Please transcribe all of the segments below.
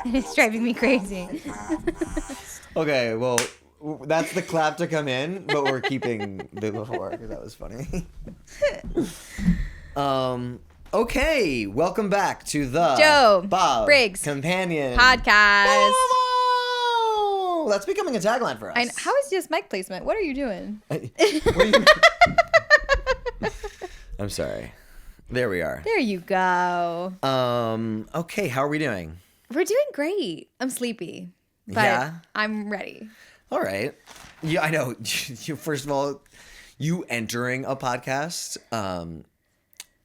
and it's driving me crazy. Okay, well, that's the clap to come in, but we're keeping the before because that was funny. Okay, welcome back to the Joe Bob Briggs Companion Podcast. Oh, that's becoming a tagline for us. How is this mic placement? What are you doing? I'm sorry. There we are. There you go. Okay, how are we doing? We're doing great. I'm sleepy, but Yeah? I'm ready. All right. Yeah, I know. First of all, you entering a podcast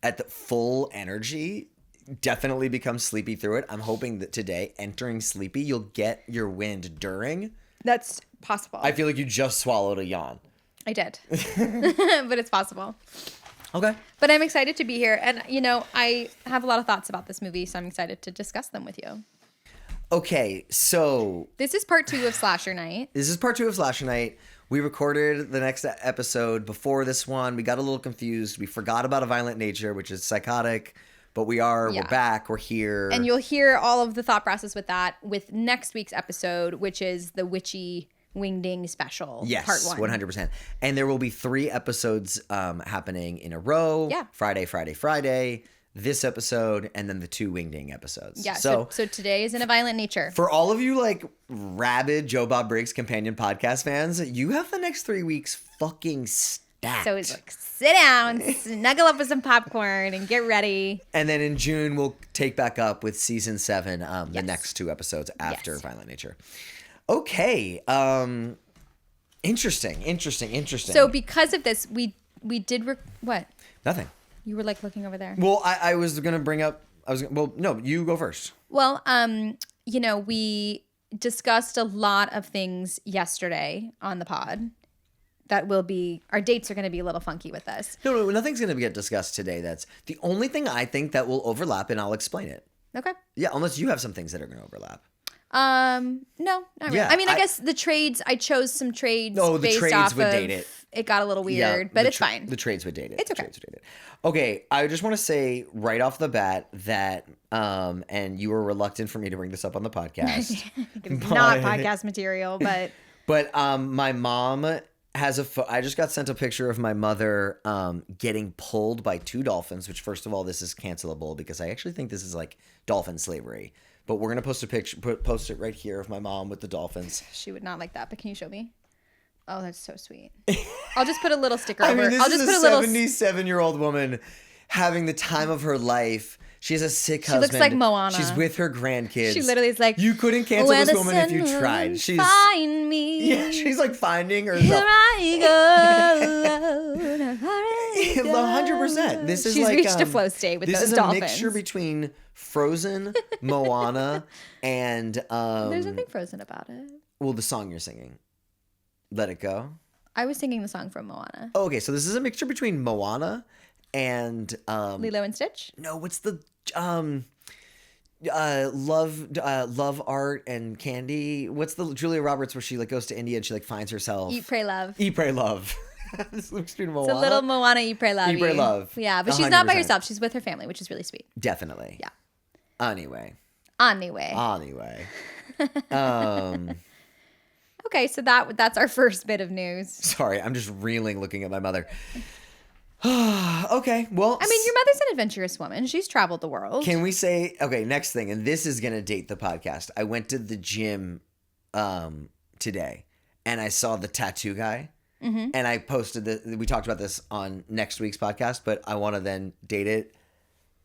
at the full energy definitely become sleepy through it. I'm hoping that today, entering sleepy, you'll get your wind during. That's possible. I feel like you just swallowed a yawn. I did. But it's possible. Okay. But I'm excited to be here. And, I have a lot of thoughts about this movie, so I'm excited to discuss them with you. Okay, so... This is part 2 of Slasher Night. This is part 2 of Slasher Night. We recorded the next episode before this one. We got a little confused. We forgot about A Violent Nature, which is psychotic. But we're back. We're here. And you'll hear all of the thought process with that with next week's episode, which is the Witchy Wingding special. Yes, part 1. 100%. And there will be 3 episodes happening in a row. Yeah. Friday. This episode, and then the 2 Wingding episodes. Yeah, so today is in A Violent Nature. For all of you, rabid Joe Bob Briggs Companion Podcast fans, you have the next 3 weeks fucking stacked. So it's sit down, snuggle up with some popcorn, and get ready. And then in June, we'll take back up with Season 7, the next 2 episodes after Violent Nature. Okay. Interesting. So because of this, we did... what? Nothing. You were looking over there. Well, I was going to bring up... no, you go first. Well, we discussed a lot of things yesterday on the pod that will be... Our dates are going to be a little funky with this. No, nothing's going to get discussed today. That's the only thing I think that will overlap, and I'll explain it. Okay. Yeah, unless you have some things that are going to overlap. No, not really. Yeah, I mean, I guess the trades, I chose some trades the based trades off would of, date it. It got a little weird, but it's fine. The trades would date it. It's okay. The trades would date it. Okay, I just want to say right off the bat that, and you were reluctant for me to bring this up on the podcast. It's not podcast material, but... But my mom has I just got sent a picture of my mother getting pulled by 2 dolphins, which first of all, this is cancelable because I actually think this is like dolphin slavery. But we're going to post a picture, post it right here of my mom with the dolphins. She would not like that, but can you show me? Oh, that's so sweet. I'll just put a little sticker over. I mean, this I'll is just a put a 77-year-old woman having the time of her life. She has a sick husband. She looks like Moana. She's with her grandkids. She literally is like, you couldn't cancel this woman if you tried. She's find me. Yeah, she's like finding herself. Here I go. 100%. This is She's like reached a flow state with those dolphins. This is a mixture between Frozen, Moana, and there's nothing Frozen about it. Well, the song you're singing, "Let It Go." I was singing the song from Moana. Oh, okay, so this is a mixture between Moana and Lilo and Stitch. No, what's the love art and candy? What's the Julia Roberts where she goes to India and she finds herself? Eat, Pray, Love. Eat, Pray, Love. This looks between Moana. It's a little Moana, Eat, Pray, Love. Eat, Pray, Love. Yeah, but she's not by 100%. herself. She's with her family, which is really sweet. Definitely. Yeah. Anyway. Okay, so that's our first bit of news. Sorry, I'm just reeling looking at my mother. Okay, well... I mean, your mother's an adventurous woman. She's traveled the world. Can we say... Okay, next thing, and this is going to date the podcast. I went to the gym today, and I saw the tattoo guy, and I posted... We talked about this on next week's podcast, but I want to then date it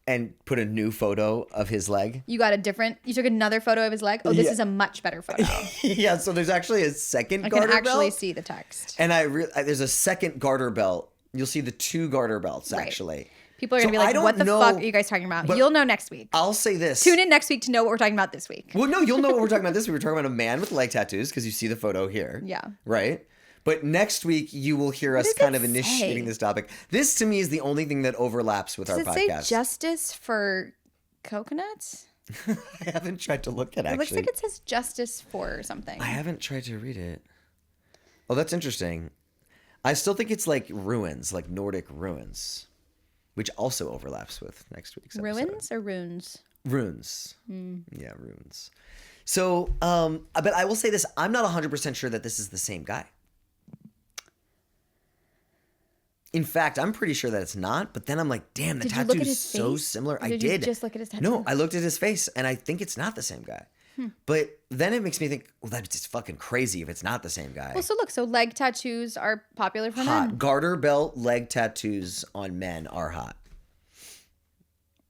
and put a new photo of his leg. You took another photo of his leg? Oh, this is a much better photo. Yeah, so there's actually a second garter belt. I can actually see the text. And there's a second garter belt. You'll see the 2 garter belts, actually. Right. People are going to be like, what the fuck are you guys talking about? You'll know next week. I'll say this. Tune in next week to know what we're talking about this week. Well, no, you'll know what we're talking about this week. We're talking about a man with leg tattoos because you see the photo here. Yeah. Right? But next week, you will hear us kind of initiating this topic. This, to me, is the only thing that overlaps with our podcast. Does it say justice for coconuts? I haven't tried to look at it, actually. It looks like it says justice for something. I haven't tried to read it. Oh, that's interesting. I still think it's like ruins, like Nordic ruins, which also overlaps with next week's episode. Ruins or runes? Runes. Yeah, runes. So, but I will say this. I'm not 100% sure that this is the same guy. In fact, I'm pretty sure that it's not. But then I'm like, damn, the tattoo is so similar. I did. You just look at his tattoo? No, I looked at his face, and I think it's not the same guy. But then it makes me think, well, that's just fucking crazy if it's not the same guy. Well, so look, leg tattoos are popular for Hot. men. Garter belt leg tattoos on men are hot.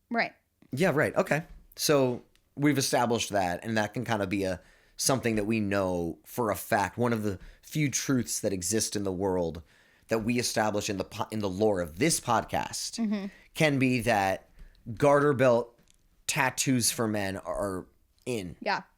Right. Yeah, right. Okay. So we've established that, and that can kind of be something that we know for a fact. One of the few truths that exist in the world that we establish in the lore of this podcast can be that garter belt tattoos for men are in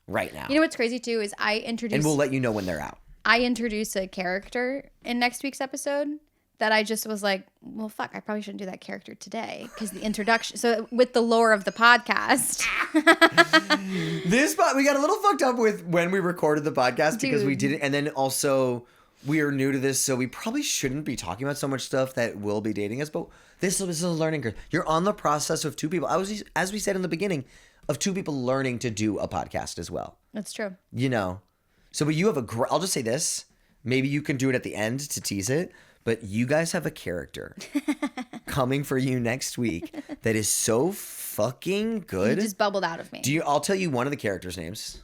right now. You know what's crazy too is and we'll let you know when they're out. I introduce a character in next week's episode that I just was like, well, fuck, I probably shouldn't do that character today because the introduction. So with the lore of the podcast, we got a little fucked up with when we recorded the podcast because we didn't, and then also we are new to this, so we probably shouldn't be talking about so much stuff that will be dating us. But this is a learning curve. You're on the process of two people. As we said in the beginning, of two people learning to do a podcast as well. That's true. You know, so but you have I'll just say this. Maybe you can do it at the end to tease it. But you guys have a character coming for you next week that is so fucking good. You just bubbled out of me. I'll tell you one of the characters' names.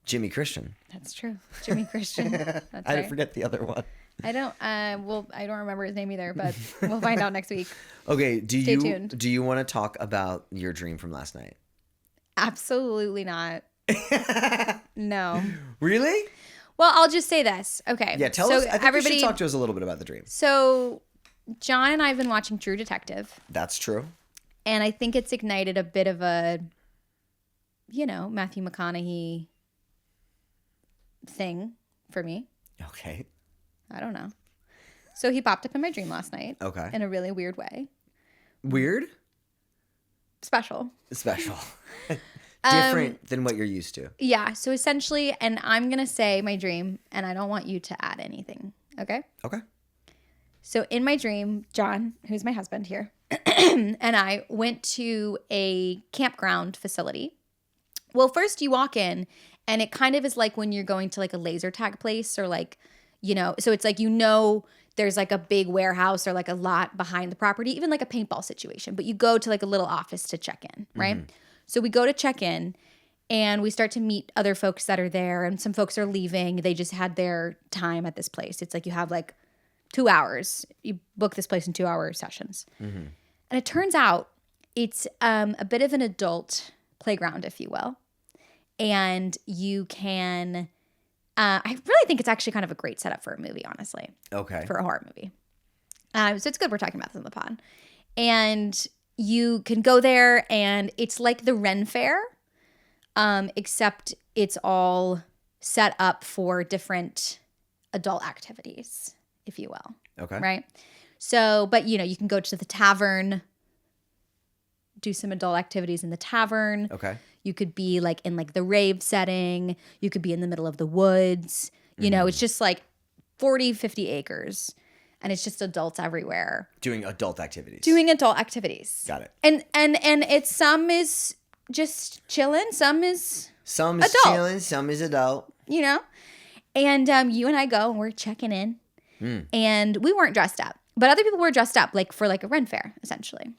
Jimmy Christian. That's true. Jimmy Christian. That's I right. forget the other one. I don't remember his name either, but we'll find out next week. Okay, Stay tuned. Do you want to talk about your dream from last night? Absolutely not. No. Really? Well, I'll just say this. Okay. Yeah, tell us. I think you should talk to us a little bit about the dream. So, John and I have been watching True Detective. That's true. And I think it's ignited a bit of a, Matthew McConaughey thing for me. Okay. I don't know. So he popped up in my dream last night. Okay. In a really weird way. Weird? Special. Different than what you're used to. Yeah. So essentially, and I'm going to say my dream, and I don't want you to add anything. Okay? Okay. So in my dream, John, who's my husband here, and I went to a campground facility. Well, first you walk in, and it kind of is like when you're going to like a laser tag place or like, so it's like, there's like a big warehouse or like a lot behind the property, even like a paintball situation, but you go to like a little office to check in, right? Mm-hmm. So we go to check in and we start to meet other folks that are there, and some folks are leaving. They just had their time at this place. It's like you have like 2 hours. You book this place in 2-hour sessions. Mm-hmm. And it turns out it's a bit of an adult playground, if you will. And you can, I really think it's actually kind of a great setup for a movie, honestly. Okay. For a horror movie. So it's good we're talking about this in the pod. And you can go there, and it's like the Ren Fair, except it's all set up for different adult activities, if you will. Okay. Right? So, but you can go to the tavern, do some adult activities in the tavern. Okay. You could be like in like the rave setting. You could be in the middle of the woods. It's just like 40, 50 acres. And it's just adults everywhere. Doing adult activities. Got it. And it's some is just chilling, some is adult. Chilling, some is adult. And you and I go and we're checking in. And we weren't dressed up. But other people were dressed up like for like a Ren Fair, essentially.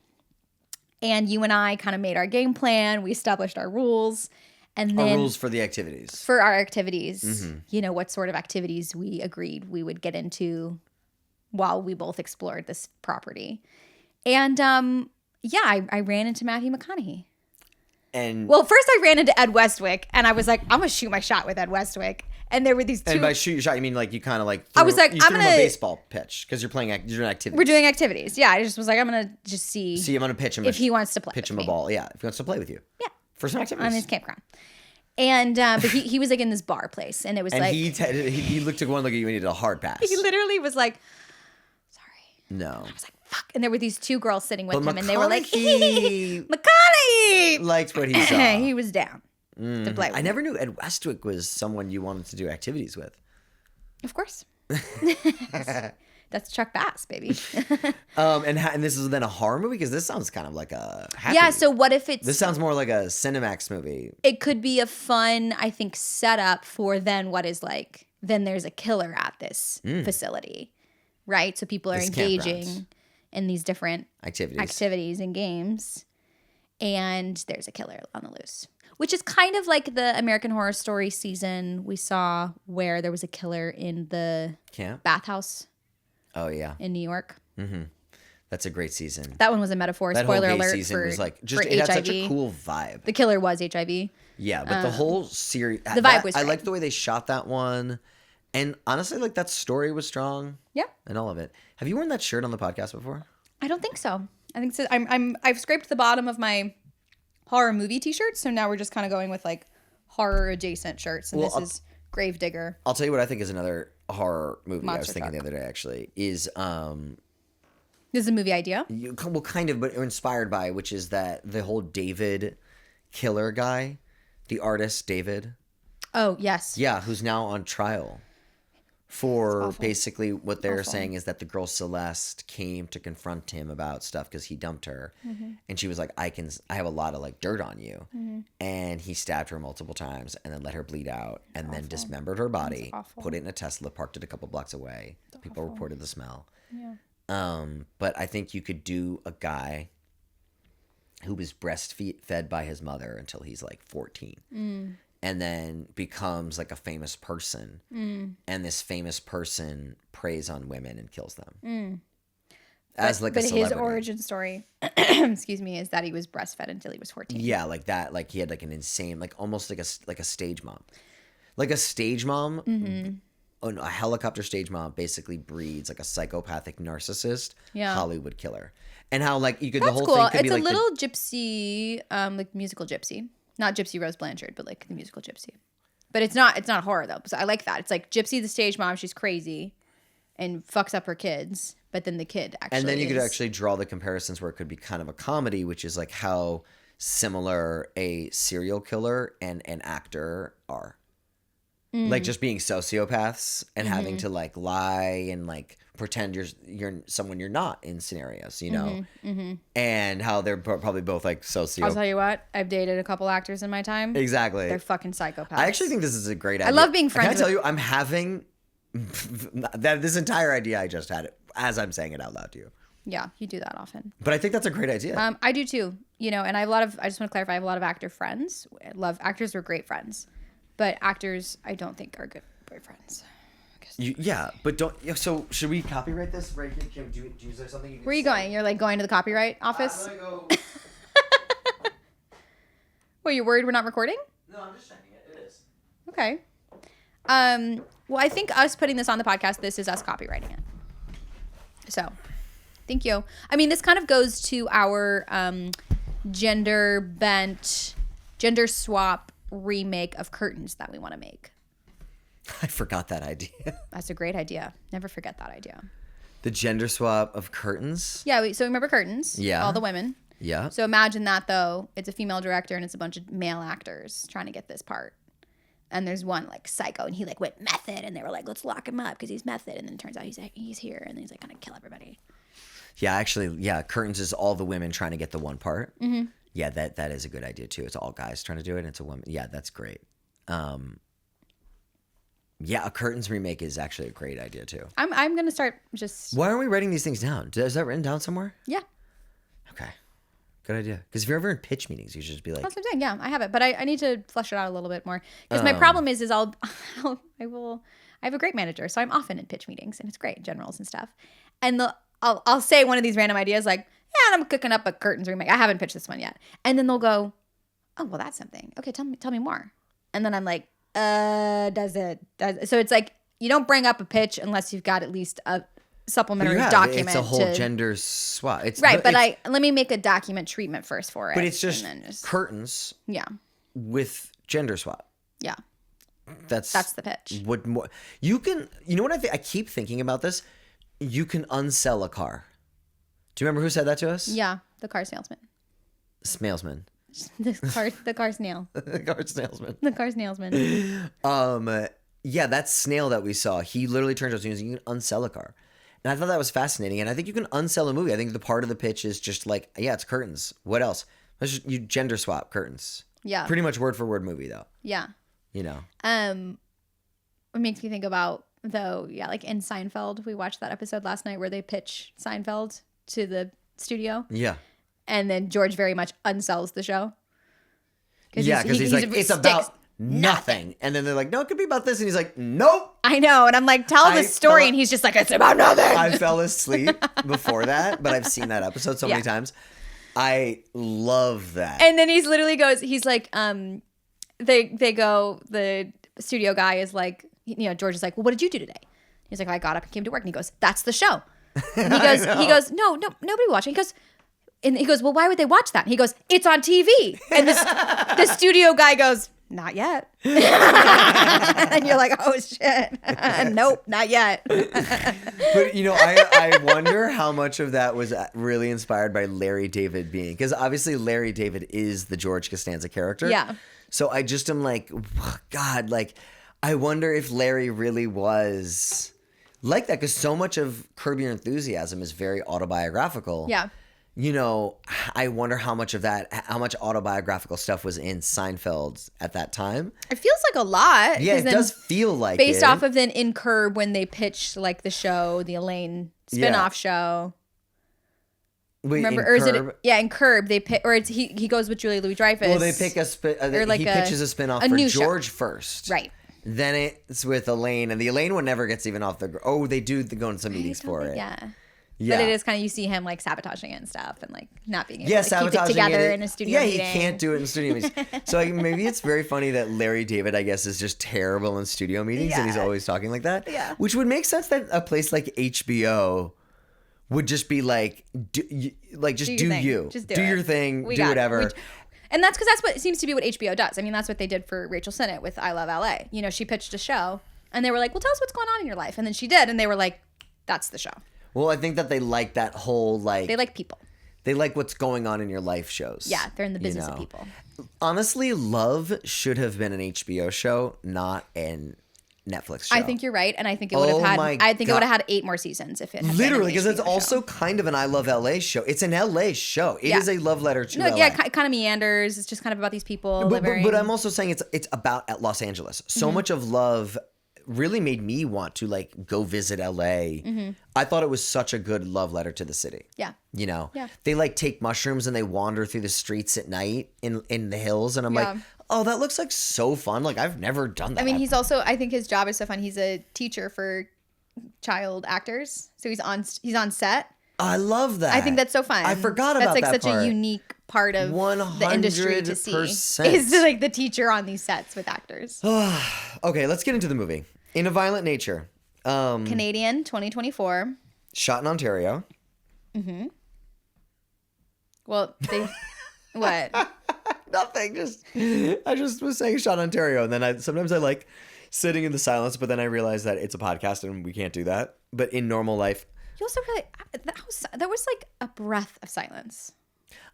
And you and I kind of made our game plan. We established our rules. And then our rules for the activities. For our activities. Mm-hmm. What sort of activities we agreed we would get into while we both explored this property. And I ran into Matthew McConaughey. And well, first I ran into Ed Westwick, and I was like, I'm gonna shoot my shot with Ed Westwick. And there were these two. And by shoot your shot, you mean like you kind of like. I was like, I'm gonna a baseball pitch because you're doing activities. We're doing activities. Yeah, I just was like, I'm gonna just see. I'm gonna pitch him if he wants to play. Pitch him a ball. Yeah, if he wants to play with you. Yeah. For some activities on his campground. And but he was like in this bar place, and it was and like he looked at one look at you and he did a hard pass. He literally was like, "Sorry." No. And I was like, "Fuck!" And there were these two girls sitting with him, and they were like, McConaughey liked what he saw. He was down to play with I never knew Ed Westwick was someone you wanted to do activities with. Of course. That's Chuck Bass, baby. And this is then a horror movie because this sounds kind of like a happy. Yeah. So what if it's? This sounds more like a Cinemax movie. It could be a fun, I think, setup for then what is like. Then there's a killer at this facility, right? So people are engaging in these different activities and games, and there's a killer on the loose. Which is kind of like the American Horror Story season we saw where there was a killer in the bathhouse. Oh, yeah. In New York. Mm-hmm. That's a great season. That one was a metaphor. That Spoiler whole gay alert season for, was like just for it had HIV. such a cool vibe. The killer was HIV. Yeah, but the whole series, the vibe was I great. liked the way they shot that one. And honestly, like that story was strong. Yeah. And all of it. Have you worn that shirt on the podcast before? I don't think so. I think so. I've scraped the bottom of my horror movie t-shirts, so now we're just kind of going with like horror adjacent shirts, and this is Gravedigger. I'll tell you what I think is another horror movie Monster I was thinking the other day actually is This is a movie idea. well, kind of, but inspired by, which is that the whole David killer guy, the artist David. Oh, yes. Yeah, who's now on trial for basically what they're saying is that the girl Celeste came to confront him about stuff because he dumped her, and she was like, I have a lot of like dirt on you, and he stabbed her multiple times and then let her bleed out and then dismembered her body, put it in a Tesla, parked it a couple blocks away. People reported the smell. Yeah. But I think you could do a guy who was breastfed by his mother until he's like 14. And then becomes like a famous person. And this famous person preys on women and kills them. As like a celebrity. But his origin story, excuse me, is that he was breastfed until he was 14. Yeah, like that. Like he had like an insane, like almost like a stage mom. Like a stage mom, a helicopter stage mom basically breeds like a psychopathic narcissist Hollywood killer. And how like you could, That's the whole cool. thing could It's be like a little gypsy, like musical gypsy. Not Gypsy Rose Blanchard, but like the musical Gypsy. But it's not horror though. So I like that. It's like Gypsy the stage mom, she's crazy and fucks up her kids, but then the kid actually And then you could actually draw the comparisons where it could be kind of a comedy, which is like how similar a serial killer and an actor are. Like just being sociopaths and having to like lie and like pretend you're someone you're not in scenarios, you know? And how they're probably both like sociopaths. I'll tell you what, I've dated a couple actors in my time. Exactly. They're fucking psychopaths. I actually think this is a great idea. I love being friends Can I tell you, I'm having this entire idea I just had it as I'm saying it out loud to you. Yeah, you do that often. But I think that's a great idea. I do too. You know, and I just want to clarify, I have a lot of actor friends. Actors are great friends. But actors, I don't think are good boyfriends. Yeah, but don't. So should we copyright this? Right? Kim, is there something you can Where are you going? You're like going to the copyright office? I'm gonna go. Well, you're worried we're not recording? No, I'm just checking it. It is. Okay. Well, I think us putting this on the podcast, this is us copywriting it. So, thank you. I mean, this kind of goes to our gender swap remake of Curtains that we want to make. I forgot that idea. That's a great idea. Never forget that idea. The gender swap of Curtains? Yeah, so remember Curtains? Yeah. All the women. Yeah. So imagine that, though. It's a female director and it's a bunch of male actors trying to get this part. And there's one like psycho and he like went method and they were like, let's lock him up because he's method. And then it turns out he's here and he's like gonna kill everybody. Yeah, actually, Curtains is all the women trying to get the one part. Yeah, that is a good idea too. It's all guys trying to do it and it's a woman. Yeah, that's great. Yeah, a Curtains remake is actually a great idea too. I'm gonna start just. Why aren't we writing these things down? Is that written down somewhere? Yeah. Okay. Good idea. Because if you're ever in pitch meetings, you should just be like. That's what I'm saying. Yeah, I have it, but I need to flesh it out a little bit more. Because my problem is I have a great manager, so I'm often in pitch meetings and it's great, generals and stuff. And I'll say one of these random ideas like, yeah, I'm cooking up a Curtains remake. I haven't pitched this one yet, and then they'll go, oh, well, that's something. Okay, tell me more. And then I'm like, does it? So it's like you don't bring up a pitch unless you've got at least a supplementary document. It's a whole gender swap. Let me make a document treatment first for it. But it's just curtains. Yeah. With gender swap. Yeah. That's the pitch. What more you can? You know what I keep thinking about this. You can unsell a car. Do you remember who said that to us? Yeah, the car salesman. Salesman. The car snail. The car salesman. The car salesman. Yeah, that snail that we saw, he literally turns out to you can unsell a car. And I thought that was fascinating. And I think you can unsell a movie. I think the part of the pitch is just like, yeah, it's curtains. What else? You gender swap curtains. Yeah. Pretty much word for word movie, though. Yeah. You know. It makes me think about, though, yeah, like in Seinfeld, we watched that episode last night where they pitch Seinfeld to the studio. Yeah. And then George very much unsells the show. Yeah, because he's like, it's about nothing. And then they're like, no, it could be about this. And he's like, nope. I know. And I'm like, tell the story. And he's just like, it's about nothing. I fell asleep before that, but I've seen that episode so many times. I love that. And then he's literally goes, he's like, they go, the studio guy is like, you know, George is like, well, what did you do today? He's like, I got up and came to work. And he goes, that's the show. And he goes, no, nobody watching. He goes, well, why would they watch that? And he goes, it's on TV. And the studio guy goes, not yet. And you're like, oh shit. Nope, not yet. But you know, I wonder how much of that was really inspired by Larry David being, because obviously Larry David is the George Costanza character. Yeah. So I just am like, God, like, I wonder if Larry really was like that, because so much of Curb Your Enthusiasm is very autobiographical. Yeah. You know, I wonder how much autobiographical stuff was in Seinfeld at that time. It feels like a lot. Yeah, it does feel like based it. off of then in Curb when they pitched like the show, the Elaine spinoff show. Wait, remember, in or is Curb? it? Yeah, in Curb they pick, or it's he goes with Julia Louis-Dreyfus. Well, they pick he pitches a spinoff for George first, right? Then it's with Elaine, and the Elaine one never gets even off the. Oh, they do go in some meetings for it. Yeah. Yeah. But it is kind of, you see him like sabotaging it and stuff and like not being able to keep it sabotaging together in a studio meeting. Yeah, he can't do it in studio meetings. So maybe it's very funny that Larry David, I guess, is just terrible in studio meetings and he's always talking like that. Yeah. Which would make sense that a place like HBO would just be like, do you. Just do your thing, do whatever. And that's because that's what it seems to be what HBO does. I mean, that's what they did for Rachel Sennett with I Love LA. You know, she pitched a show and they were like, well, tell us what's going on in your life. And then she did. And they were like, that's the show. Well, I think that they like that whole like... They like people. They like what's going on in your life shows. Yeah, they're in the business of people. Honestly, Love should have been an HBO show, not a Netflix show. I think you're right, and I think it would have had. I think it would have had 8 more seasons if it had literally, because been an it's HBO also show. kind of an I Love LA show. It's an LA show. It is a love letter to LA. Yeah, it kind of meanders. It's just kind of about these people. But I'm also saying it's about at Los Angeles. So much of Love really made me want to like go visit LA. I thought it was such a good love letter to the city. Yeah. You know? Yeah. They like take mushrooms and they wander through the streets at night in the hills, and I'm like, oh, that looks like so fun. Like I've never done that. I mean, he's also, I think his job is so fun. He's a teacher for child actors. So he's on set. I love that. I think that's so fun. I forgot about that. That's like such a unique part of the industry to see. Is like the teacher on these sets with actors. Okay, let's get into the movie. In a Violent Nature. Canadian, 2024. Shot in Ontario. Mm-hmm. Well, they... What? Nothing. I just was saying shot in Ontario, and then sometimes I like sitting in the silence, but then I realize that it's a podcast and we can't do that. But in normal life... You also really... That was like a breath of silence.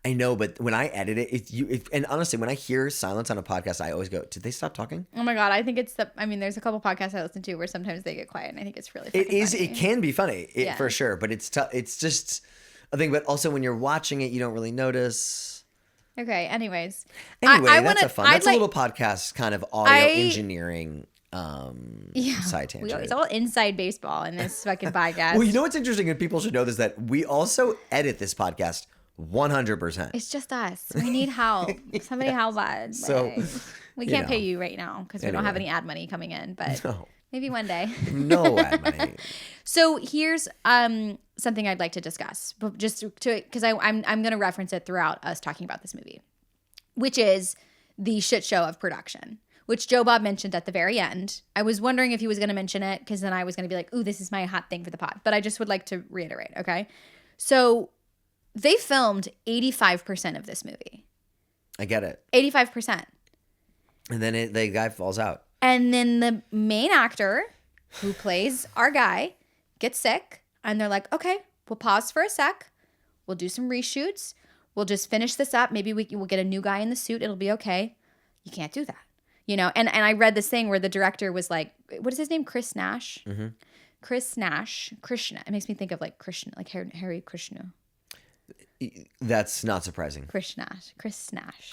I know, but when I edit it, and honestly, when I hear silence on a podcast, I always go, did they stop talking? Oh my God. I think it's there's a couple podcasts I listen to where sometimes they get quiet, and I think it's really funny. It can be funny, for sure, but it's tough. It's just a thing, but also when you're watching it, you don't really notice. Okay. Anyways, that's a little podcast kind of audio engineering side tangent. It's all inside baseball in this fucking podcast. Well, you know what's interesting, and people should know this, that we also edit this podcast 100%. It's just us. We need help. Somebody help us. So we can't pay you right now because we don't have any ad money coming in, but maybe one day. No ad money. So here's something I'd like to discuss, but just because I'm going to reference it throughout us talking about this movie, which is the shit show of production, which Joe Bob mentioned at the very end. I was wondering if he was going to mention it, because then I was going to be like, ooh, this is my hot thing for the pod. But I just would like to reiterate, okay? So they filmed 85% of this movie. I get it. 85%. And then the guy falls out. And then the main actor who plays our guy gets sick. And they're like, okay, we'll pause for a sec. We'll do some reshoots. We'll just finish this up. Maybe we'll get a new guy in the suit. It'll be okay. You can't do that. You know, and I read this thing where the director was like, what is his name? Chris Nash? Mm-hmm. Chris Nash. Krishna. It makes me think of like Krishna, like Harry Krishna. That's not surprising. Chris Nash. Chris Nash.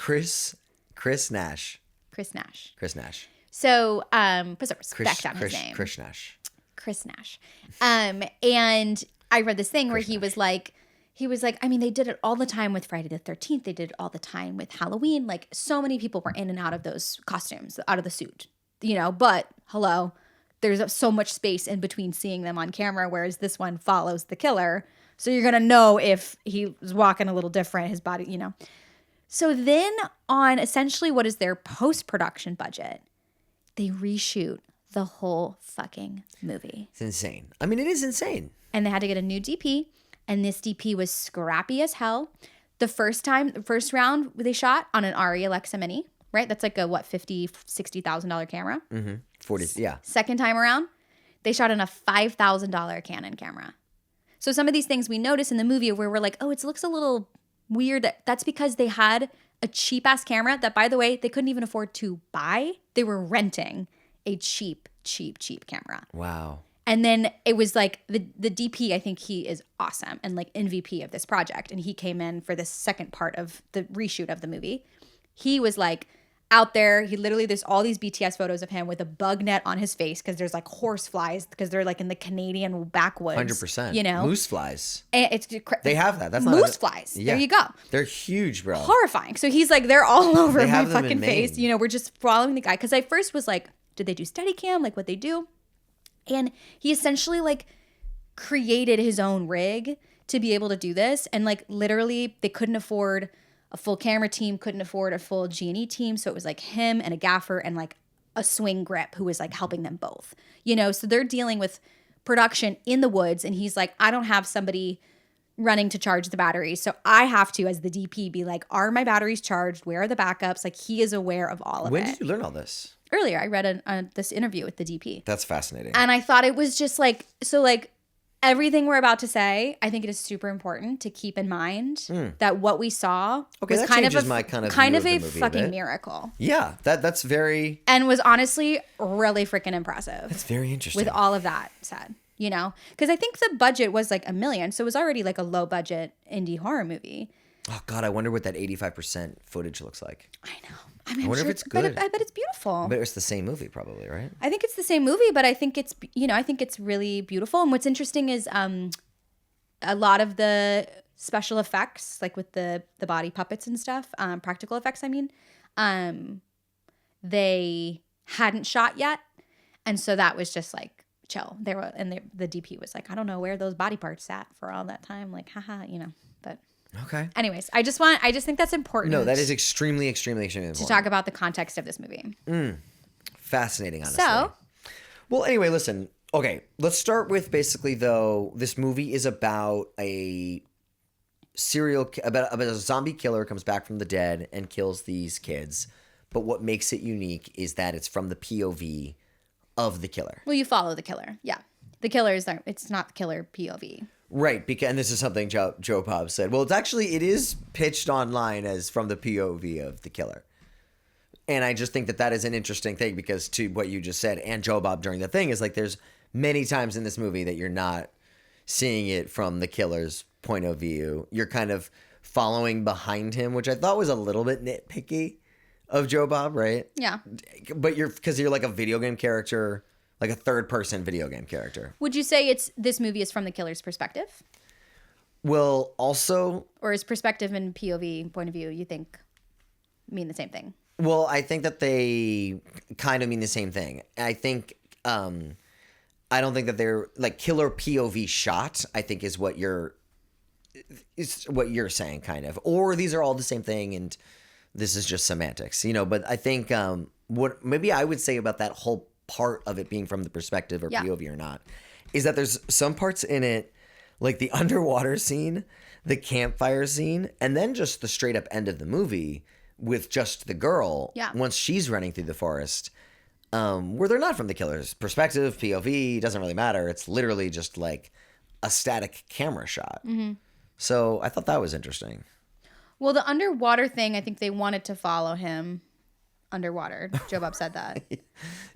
Chris Nash. Chris Nash. Chris Nash. So, put some respect on his name. Chris Nash. Chris Nash. And I read this thing where he was like, I mean, they did it all the time with Friday the 13th. They did it all the time with Halloween. Like, so many people were in and out of those costumes, out of the suit, you know, but hello, there's so much space in between seeing them on camera, whereas this one follows the killer. So you're going to know if he was walking a little different, his body, you know. So then on essentially what is their post-production budget, they reshoot the whole fucking movie. It's insane. I mean, it is insane. And they had to get a new DP, and this DP was scrappy as hell. The first round they shot on an ARRI Alexa Mini, right? That's like a, what, $50,000, $60,000 camera? Mm-hmm. 40, yeah. Second time around, they shot on a $5,000 Canon camera. So some of these things we notice in the movie where we're like, oh, it looks a little weird. That's because they had a cheap-ass camera that, by the way, they couldn't even afford to buy. They were renting a cheap camera. Wow. And then it was like the DP, I think he is awesome and like MVP of this project. And he came in for the second part of the reshoot of the movie. He was like out there. He literally, there's all these BTS photos of him with a bug net on his face because there's like horse flies because they're like in the Canadian backwoods. 100%. You know? Moose flies. And it's They have that. That's moose flies. Yeah. There you go. They're huge, bro. Horrifying. So he's like, they're all over my have them fucking in face. Maine. You know, we're just following the guy. Because I first was like, did they do Steadicam? Like what they do? And he essentially like created his own rig to be able to do this. And like literally they couldn't afford a full camera team, couldn't afford a full G&E team. So it was like him and a gaffer and like a swing grip who was like helping them both, you know? So they're dealing with production in the woods. And he's like, I don't have somebody running to charge the batteries. So I have to, as the DP, be like, are my batteries charged? Where are the backups? Like he is aware of all of it. When did you learn all this? Earlier, I read this interview with the DP. That's fascinating. And I thought it was just like, so like everything we're about to say, I think it is super important to keep in mind that what we saw was that kind of changes my kind of a view of the movie a fucking bit. miracle. Yeah, that's very... And was honestly really freaking impressive. That's very interesting. With all of that said, you know? Because I think the budget was like $1 million, so it was already like a low budget indie horror movie. Oh, God, I wonder what that 85% footage looks like. I know. I mean, I wonder if it's good. I bet it's beautiful. But it's the same movie probably, right? I think it's the same movie, but I think it's, you know, I think it's really beautiful. And what's interesting is a lot of the special effects, like with the body puppets and stuff, practical effects, I mean, they hadn't shot yet. And so that was just like chill. The DP was like, I don't know where those body parts sat for all that time. Like, haha, you know, but... Okay. Anyways, I just think that's important. No, that is extremely, extremely, extremely important. To talk about the context of this movie. Fascinating, honestly. So, well, anyway, listen. Okay, let's start with basically though. This movie is about a zombie killer comes back from the dead and kills these kids. But what makes it unique is that it's from the POV of the killer. Well, you follow the killer. Yeah, the killer is there. It's not the killer POV. Right, because and this is something Joe Bob said. Well, it is pitched online as from the POV of the killer. And I just think that is an interesting thing because to what you just said and Joe Bob during the thing is like there's many times in this movie that you're not seeing it from the killer's point of view. You're kind of following behind him, which I thought was a little bit nitpicky of Joe Bob, right? Yeah. But because you're like a video game character, like a third-person video game character. Would you say this movie is from the killer's perspective? Well, also... Or is perspective and POV, point of view, you think mean the same thing? Well, I think that they kind of mean the same thing. I think... I don't think that they're... Like, killer POV shot, I think is what you're saying, kind of. Or these are all the same thing, and this is just semantics, you know? But I think what maybe I would say about that whole part of it being from the perspective or POV or not is that there's some parts in it like the underwater scene, the campfire scene, and then just the straight up end of the movie with just the girl once she's running through the forest where they're not from the killer's perspective, POV, doesn't really matter. It's literally just like a static camera shot. So I thought that was interesting. Well, the underwater thing, I think they wanted to follow him underwater. Joe Bob said that.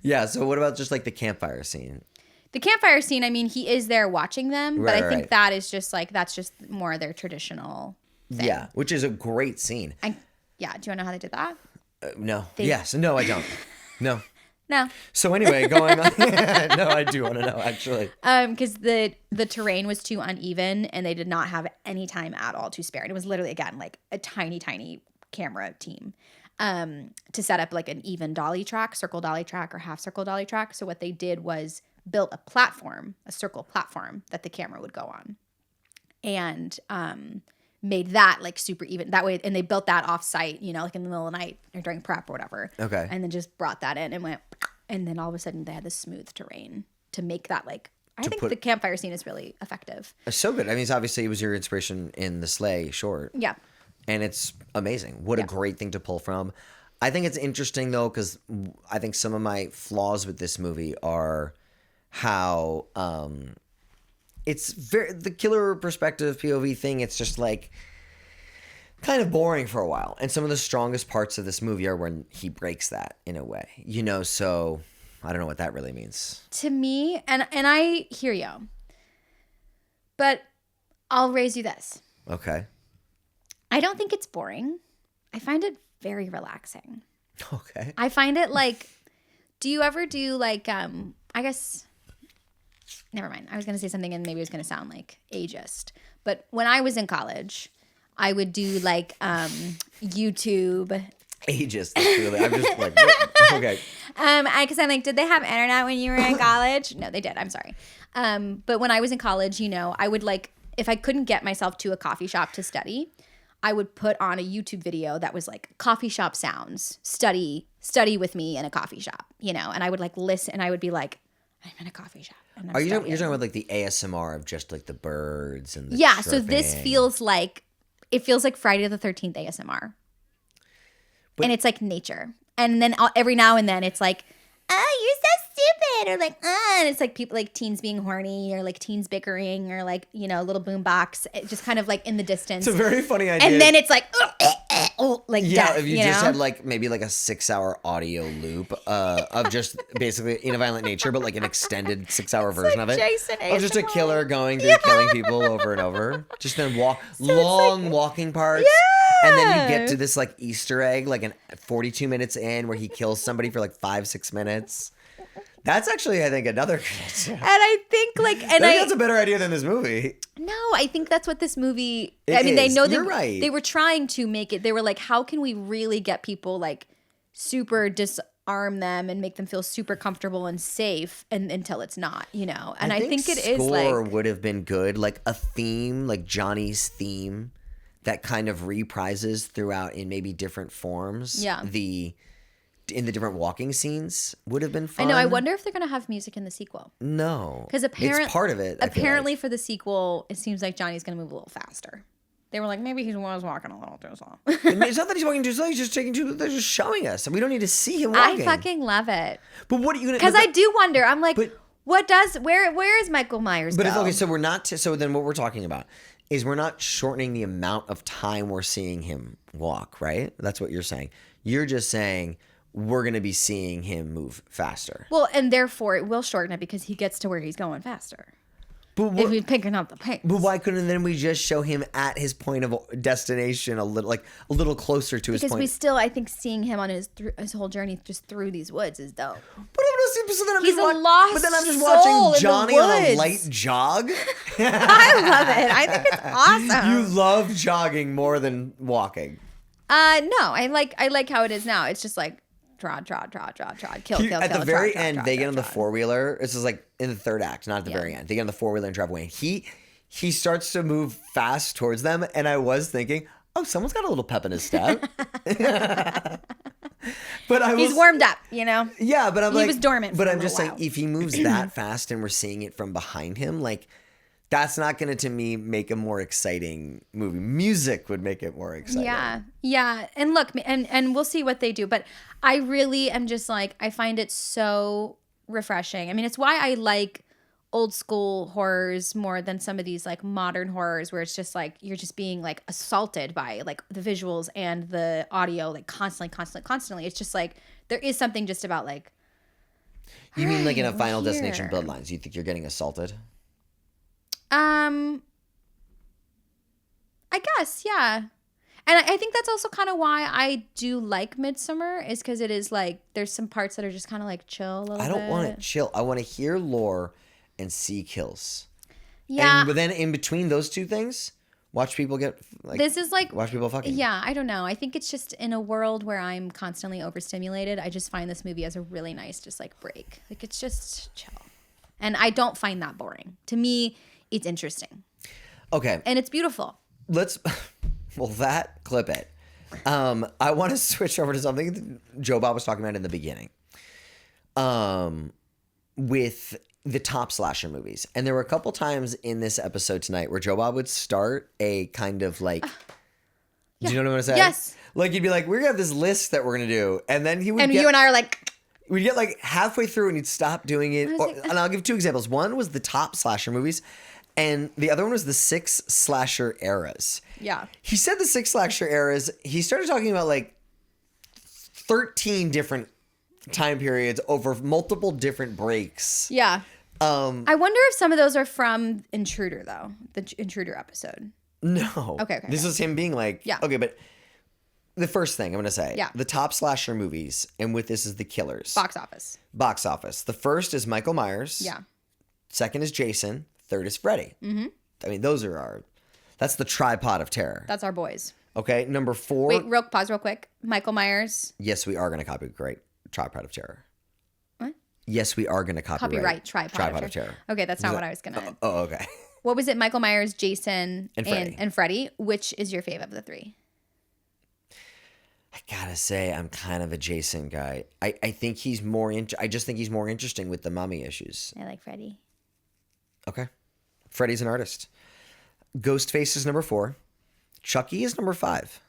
Yeah. So what about just like the campfire scene? The campfire scene, I mean, he is there watching them, but I think right. that is just like, that's just more their traditional thing. Yeah, which is a great scene. Yeah. Do you want to know how they did that? No. Yes. No, I don't. No. No. So anyway, going on. No, I do want to know actually. Because the terrain was too uneven and they did not have any time at all to spare. And it was literally, again, like a tiny, tiny camera team to set up like an even dolly track, circle dolly track or half circle dolly track. So what they did was built a platform, a circle platform that the camera would go on, and made that like super even that way. And they built that off site, you know, like in the middle of the night or during prep or whatever. Okay. And then just brought that in and went, and then all of a sudden they had this smooth terrain to make that like, I think the campfire scene is really effective. It's so good. I mean, obviously it was your inspiration in the sleigh short. Yeah. And it's amazing. What a great thing to pull from. I think it's interesting though, because I think some of my flaws with this movie are how it's very the killer perspective POV thing. It's just like kind of boring for a while. And some of the strongest parts of this movie are when he breaks that in a way, you know. So I don't know what that really means to me. And I hear you, but I'll raise you this. Okay. I don't think it's boring. I find it very relaxing. Okay. I find it like, do you ever do like, I guess, never mind. I was going to say something and maybe it was going to sound like ageist. But when I was in college, I would do like YouTube. Ageist. Really, I'm just like, okay. Because I'm like, did they have internet when you were in college? No, they did. I'm sorry. But when I was in college, you know, I would like, if I couldn't get myself to a coffee shop to study, I would put on a YouTube video that was like coffee shop sounds, study with me in a coffee shop, you know, and I would like listen and I would be like, I'm in a coffee shop. And I'm you're talking about like the ASMR of just like the birds and the yeah. chirping. So this feels like, it feels like Friday the 13th ASMR. And it's like nature. And then every now and then it's like, oh, you're so stupid. Or like, and it's like people like teens being horny or like teens bickering or like, you know, a little boombox. It just kind of like in the distance. It's a very funny idea. And then it's like, like yeah, death, if you just had like maybe like a 6-hour audio loop of just basically in a violent nature, but like an extended 6-hour version like of it. Jason of just a killer going through killing people over and over. Just in long walking parts. Yeah. And then you get to this like Easter egg, like 42 minutes in where he kills somebody for like 5-6 minutes. That's actually, I think, another good idea. And I think like, and that's a better idea than this movie. No, I think that's what this movie. It they is. know You're right. They were trying to make it. They were like, how can we really get people like super disarm them and make them feel super comfortable and safe, and until it's not, you know. And I think it is like score would have been good, like a theme, like Johnny's theme, that kind of reprises throughout in maybe different forms. Yeah. In the different walking scenes would have been fun. I know. I wonder if they're going to have music in the sequel. No. Because apparently, it's part of it. Apparently, for the sequel, it seems like Johnny's going to move a little faster. They were like, maybe he was walking a little too slow. It's not that he's walking too slow. He's just they're just showing us. We don't need to see him walking. I fucking love it. But what are you going to... Because I do wonder. I'm like, where is Michael Myers go? Okay, so we're not... So then what we're talking about is we're not shortening the amount of time we're seeing him walk, right? That's what you're saying. You're just saying... we're going to be seeing him move faster. Well, and therefore it will shorten it because he gets to where he's going faster. But if he's picking up the pace. But why couldn't then we just show him at his point of destination a little closer to his point? Because we still, I think, seeing him on his whole journey just through these woods is dope. But he's a lost But then I'm just soul watching in Johnny the on a woods. light jog. I love it. I think it's awesome. You love jogging more than walking. No, I like how it is now. It's just like trod, kill. At the very end, they get on the trod. 4-wheeler. This is like in the third act, not at the very end. They get on the 4-wheeler and drive away. He starts to move fast towards them, and I was thinking, oh, someone's got a little pep in his step. But he's warmed up, you know. Yeah, but he was dormant. But for I'm just saying, while. if he moves that fast and we're seeing it from behind him, like that's not going to me make a more exciting movie. Music would make it more exciting. Yeah. And look, and we'll see what they do. But I really am just like, I find it so refreshing. I mean, it's why I like old school horrors more than some of these like modern horrors where it's just like you're just being like assaulted by like the visuals and the audio like constantly. It's just like there is something just about like. You mean like in a Final here. Destination Bloodlines? You think you're getting assaulted? I guess, yeah. And I think that's also kind of why I do like Midsommar is because it is like there's some parts that are just kind of like chill a little bit. I don't want it chill. I want to hear lore and see kills. Yeah. But then in between those two things, watch people get like. This is like watch people fucking. Yeah, I don't know. I think it's just in a world where I'm constantly overstimulated. I just find this movie as a really nice just like break. Like it's just chill, and I don't find that boring. To me, it's interesting. Okay. And it's beautiful. Well, that clip it. I want to switch over to something that Joe Bob was talking about in the beginning. With the top slasher movies. And there were a couple times in this episode tonight where Joe Bob would start a kind of like, do you know what I'm going to say? Yes. Like he'd be like, we're going to have this list that we're going to do. And then he would And you and I are like, we'd get like halfway through and he'd stop doing it. And I'll give two examples. One was the top slasher movies. And the other one was the 6 slasher eras. yeah. He said the 6 slasher eras. He started talking about like 13 different time periods over multiple different breaks. Yeah. I wonder if some of those are from Intruder though, the Intruder episode. No. Okay. This is him being like, yeah. Okay, but the first thing I'm going to say, yeah. The top slasher movies, and with this is the killers. Box office. The first is Michael Myers. Yeah. Second is Jason. Third is Freddy. Mm-hmm. I mean, that's the tripod of terror. That's our boys. Okay, number 4. Wait, pause real quick. Michael Myers. Yes, we are going to copyright tripod of terror. What? Yes, we are going to copyright tripod of terror. Okay, that's not what I was going to. Oh, okay. What was it? Michael Myers, Jason, and Freddy. Which is your fave of the 3? I gotta say, I'm kind of a Jason guy. I think he's more. I just think he's more interesting with the mommy issues. I like Freddy. Okay. Freddy's an artist. Ghostface is number 4. Chucky is number 5.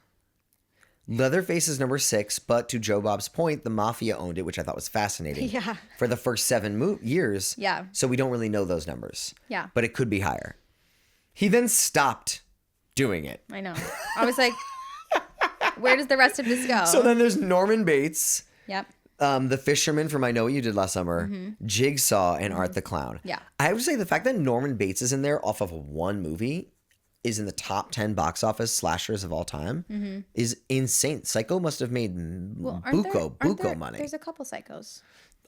Leatherface is number 6, but to Joe Bob's point, the Mafia owned it, which I thought was fascinating. Yeah. For the first 7 years. Yeah. So we don't really know those numbers. Yeah. But it could be higher. He then stopped doing it. I know. I was like, where does the rest of this go? So then there's Norman Bates. Yep. The Fisherman from I Know What You Did Last Summer, Jigsaw, and Art the Clown. Yeah. I would say the fact that Norman Bates is in there off of one movie is in the top 10 box office slashers of all time is insane. Psycho must have made buco money. There's a couple Psychos.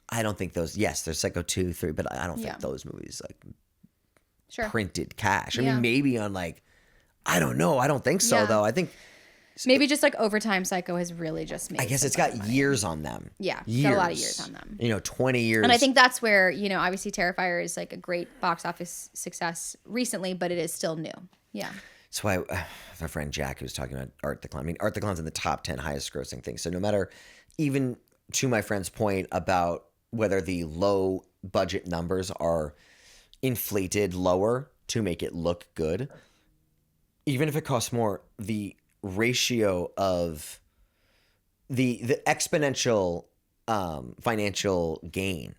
I don't think those, yes, there's Psycho 2, 3, but I don't think those movies like printed cash. I mean, maybe on like, I don't know. I don't think so though. I think maybe just like Overtime Psycho has really just made. I guess it's got years on them. Yeah, got a lot of years on them. 20 years. And I think that's where, obviously Terrifier is like a great box office success recently, but it is still new. Yeah. That's why my friend Jack, who was talking about Art the Clown. I mean, Art the Clown's in the top 10 highest grossing things. So no matter, even to my friend's point about whether the low budget numbers are inflated lower to make it look good, even if it costs more, the ratio of the exponential financial gain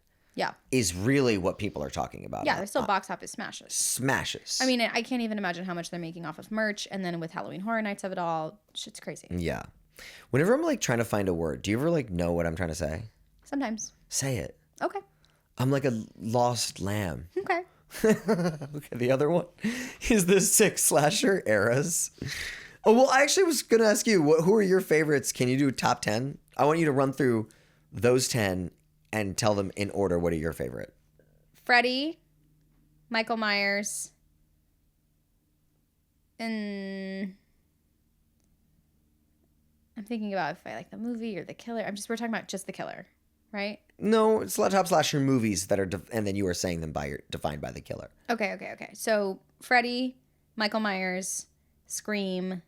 is really what people are talking about. Yeah, they're still box office smashes. I mean, I can't even imagine how much they're making off of merch, and then with Halloween Horror Nights of it all, shit's crazy. Yeah. Whenever I'm like trying to find a word, do you ever like know what I'm trying to say? Sometimes. Say it. Okay. I'm like a lost lamb. Okay. Okay, the other one is the 6 slasher eras. Oh, well, I actually was going to ask you, who are your favorites? Can you do top 10? I want you to run through those 10 and tell them in order what are your favorite. Freddy, Michael Myers, and I'm thinking about if I like the movie or the killer. We're talking about just the killer, right? No, it's top slasher movies that are, and then you are saying them defined by the killer. Okay. So Freddy, Michael Myers, Scream.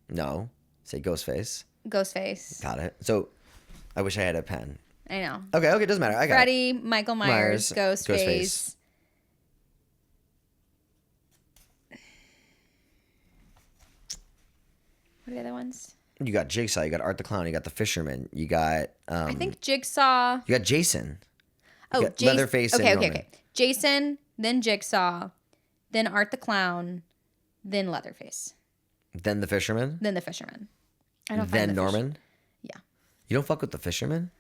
No, say Ghostface. Ghostface. Got it. So I wish I had a pen. I know. Okay, doesn't matter. I got Freddy, Michael Myers, Ghostface. What are the other ones? You got Jigsaw, you got Art the Clown, you got the Fisherman, you got I think Jigsaw. You got Jason. Oh, Leatherface and Norman. Okay. Jason, then Jigsaw, then Art the Clown, then Leatherface, Then the Fisherman. then the Fisherman. I don't Then find Norman. Yeah, You don't fuck with the Fisherman?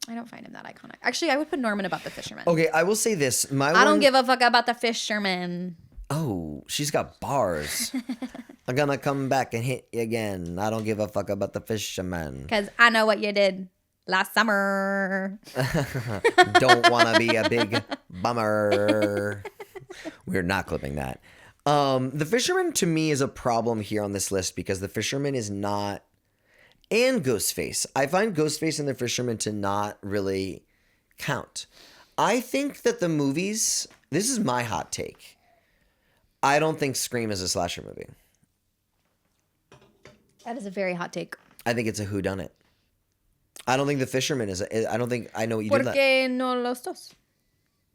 I don't find him that iconic. Actually, I would put Norman above the Fisherman. Okay, I will say this. I don't give a fuck about the Fisherman. Oh, she's got bars. I'm gonna come back and hit you again. I don't give a fuck about the Fisherman. Because I know what you did last summer. Don't want to be a big bummer. We're not clipping that. The Fisherman to me is a problem here on this list because the Fisherman is not, and Ghostface. I find Ghostface and the Fisherman to not really count. I think that the movies, this is my hot take. I don't think Scream is a slasher movie. That is a very hot take. I think it's a whodunit. I don't think the Fisherman is. I don't think I know what you did. ¿Por qué no los dos?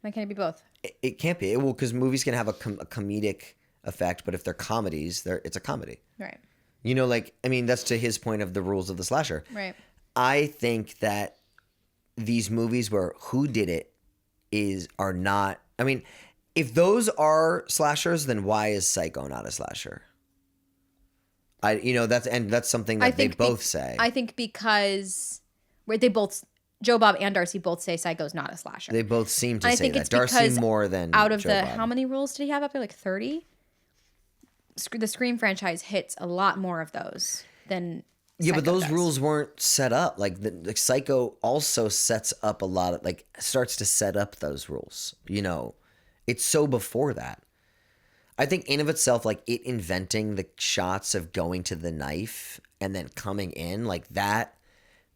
Why can't it be both? It can't be. Well, because movies can have a comedic effect, but if they're comedies, it's a comedy. Right. You know, like, I mean, that's to his point of the rules of the slasher. Right. I think that these movies where who did it are not. I mean, if those are slashers, then why is Psycho not a slasher? That's something that they both say. I think because they both, Joe Bob and Darcy both say Psycho's not a slasher. They both seem to I say think that. it's Darcy because more than out of Joe the Bob. how many rules did he have up there? Like 30. The Scream franchise hits a lot more of those than Yeah, but Psycho those does. rules weren't set up. Like Psycho also sets up a lot of starts to set up those rules. You know, it's so before that. I think in of itself, like it inventing the shots of going to the knife and then coming in like that.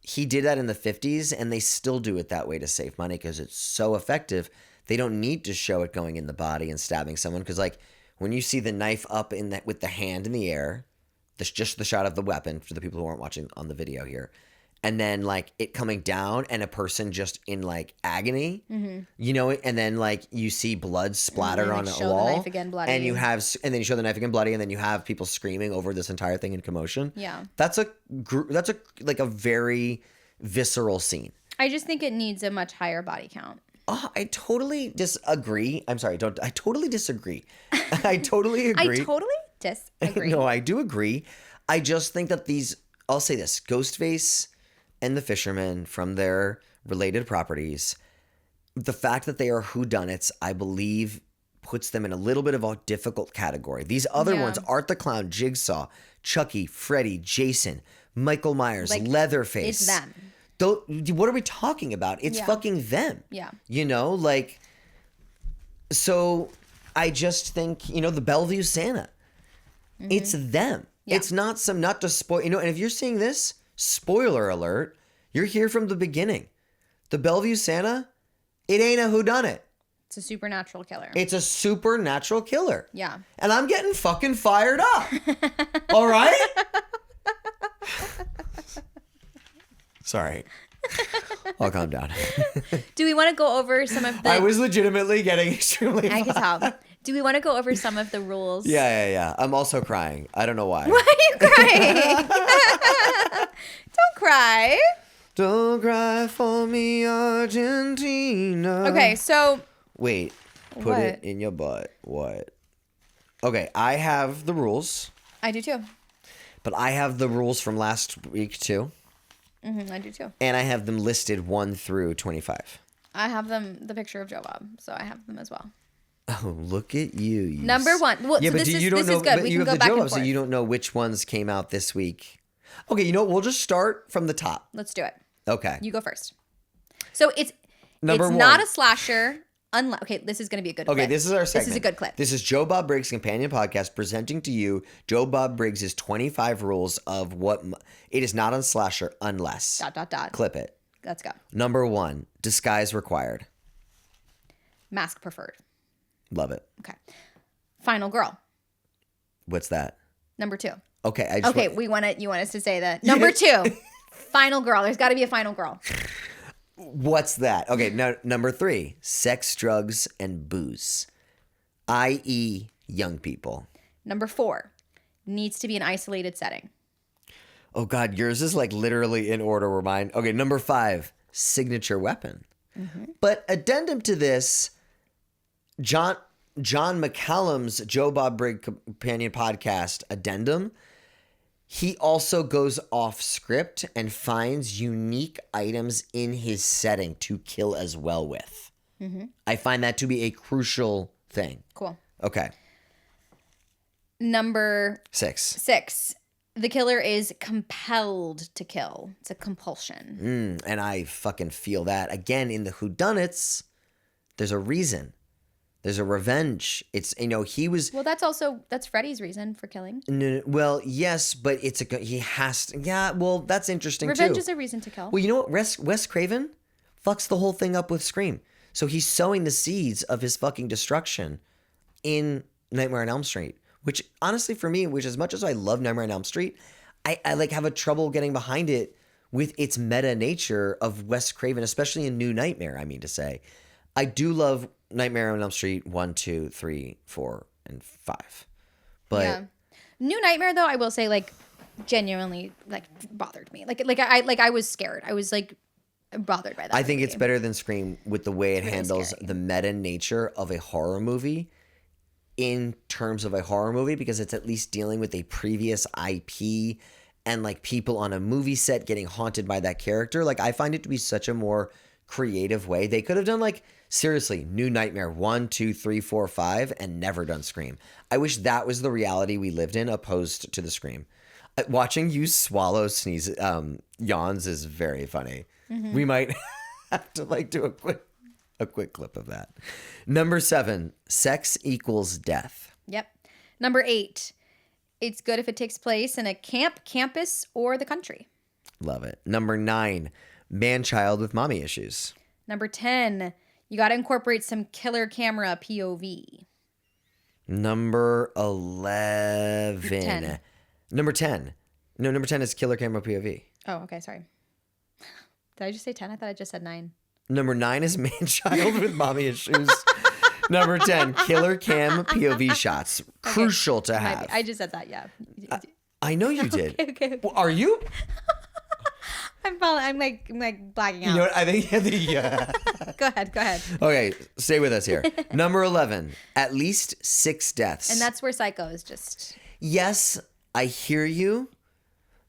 He did that in the 50s and they still do it that way to save money because it's so effective. They don't need to show it going in the body and stabbing someone because like when you see the knife up in that with the hand in the air, just the shot of the weapon for the people who aren't watching on the video here, and then like it coming down and a person just in like agony, you know, and then like you see blood splatter on a wall, the knife again bloody. and then you show the knife again bloody, and then you have people screaming over this entire thing in commotion. Yeah, that's a very visceral scene. I just think it needs a much higher body count. Oh, I totally disagree. I'm sorry. I totally disagree. I totally agree. I totally disagree. No, I do agree. I just think that I'll say this, Ghostface and the Fisherman from their related properties, the fact that they are whodunits, I believe, puts them in a little bit of a difficult category. These other ones, Art the Clown, Jigsaw, Chucky, Freddy, Jason, Michael Myers, Leatherface. It's them. What are we talking about? It's fucking them. Yeah. You know, like, so I just think, you know, the Bellevue Santa, it's them. Yeah. It's not to spoil, you know, and if you're seeing this, spoiler alert, you're here from the beginning. The Bellevue Santa, it ain't a whodunit. It's a supernatural killer. It's a supernatural killer. Yeah. And I'm getting fucking fired up. All right? Sorry. I'll calm down. Do we want to go over some of the... I was legitimately getting extremely I can tell. Do we want to go over some of the rules? Yeah. I'm also crying. I don't know why. Why are you crying? Don't cry. Don't cry for me, Argentina. Okay, so... Wait. Put it in your butt. What? Okay, I have the rules. I do too. But I have the rules from last week too. I do too. And I have them listed 1 through 25. I have the picture of Joe Bob, so I have them as well. Oh, look at you. Number 1. Well, yeah, so but this you don't is know, good. but We you can have go the back Joe and Bob, forth. so you don't know which ones came out this week. Okay, you know what? We'll just start from the top. Let's do it. Okay. You go first. So it's Number 1. not a slasher. Okay, this is going to be a good clip. Okay, this is our segment. This is a good clip. This is Joe Bob Briggs' companion podcast presenting to you Joe Bob Briggs' 25 rules of what it is not on slasher unless. ... Clip it. Let's go. Number 1, disguise required. Mask preferred. Love it. Okay. Final girl. What's that? Number 2. Okay. You want us to say that. Number 2. Final girl. There's got to be a final girl. What's that? Okay, number 3, sex, drugs, and booze, i.e. young people. Number 4, needs to be an isolated setting. Oh, God, yours is like literally in order where mine. Okay, number 5, signature weapon. But addendum to this, John, John McCallum's Joe Bob Briggs Companion Podcast addendum, he also goes off script and finds unique items in his setting to kill as well with. Mm-hmm. I find that to be a crucial thing. Cool. Okay. Number 6. The killer is compelled to kill. It's a compulsion. And I fucking feel that. Again, in the whodunits, there's a reason. There's a revenge. It's, he was... Well, that's Freddy's reason for killing. No, well, yes, but he has to... Yeah, well, that's interesting Revenge too. is a reason to kill. Well, you know what? Wes Craven fucks the whole thing up with Scream. So he's sowing the seeds of his fucking destruction in Nightmare on Elm Street. Which, honestly, for me, as much as I love Nightmare on Elm Street, I like have a trouble getting behind it with its meta nature of Wes Craven, especially in New Nightmare, I mean to say. I do love Nightmare on Elm Street 1, 2, 3, 4, and 5. But yeah. New Nightmare, though, I will say, like, genuinely, like, bothered me. I was scared. I was, like, bothered by that I think movie. it's better than Scream with the way it really handles scary. the meta nature of a horror movie in terms of a horror movie, because it's at least dealing with a previous IP and, like, people on a movie set getting haunted by that character. Like, I find it to be such a more creative way. They could have done, like, seriously, New Nightmare 1, 2, 3, 4, 5, and never done Scream. I wish that was the reality we lived in, opposed to the Scream. Watching you swallow, sneeze, yawns is very funny. Mm-hmm. We might have to, like, do a quick clip of that. Number 7, sex equals death. Yep. Number 8, it's good if it takes place in a camp, campus, or the country. Love it. Number 9, man-child with mommy issues. Number 10, you got to incorporate some killer camera POV. Number 11. 10. Number 10. No, number 10 is killer camera POV. Oh, okay. Sorry. Did I just say 10? I thought I just said 9. Number 9 is man-child with mommy issues. Number 10, killer cam POV shots. Crucial to have. I just said that, yeah. I know you did. Okay. Well, are you? I'm like blacking out. You know what? I think yeah. Go ahead. Okay, stay with us here. Number 11, at least 6 deaths. And that's where Psycho is just... Yes, I hear you,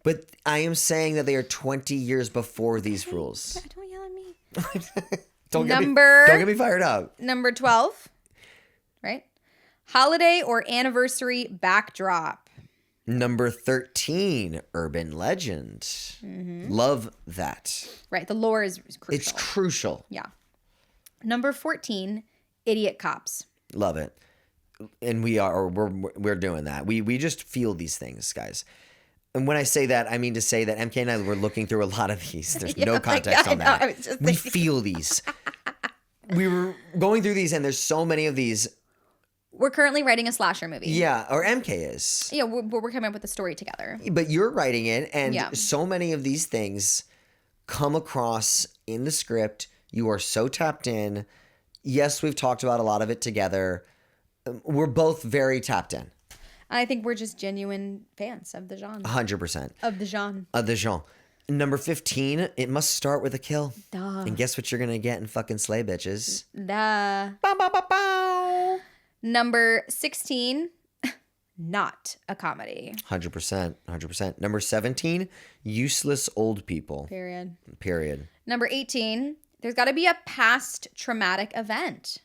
but I am saying that they are 20 years before these rules. Don't yell at me. Don't Number... get me fired up. Number 12, right? Holiday or anniversary backdrop. Number 13, urban legend. Mm-hmm. Love that. Right, the lore is crucial. It's crucial. Yeah. Number 14, idiot cops. Love it. And we're doing that. We just feel these things, guys. And when I say that, I mean to say that MK and I were looking through a lot of these. There's no context on that. We feel these. We were going through these, and there's so many of these. We're currently writing a slasher movie. Yeah, or MK is. Yeah, we're coming up with a story together. But you're writing it, and so many of these things come across in the script. You are so tapped in. Yes, we've talked about a lot of it together. We're both very tapped in. I think we're just genuine fans of the genre. 100%. Of the genre. Of the genre. Number 15, it must start with a kill. Duh. And guess what you're going to get in fucking Slay Bitches? Duh. Bow, bow, bow, bow. Number 16, not a comedy. 100%. Number 17, useless old people. Period. Number 18, there's got to be a past traumatic event.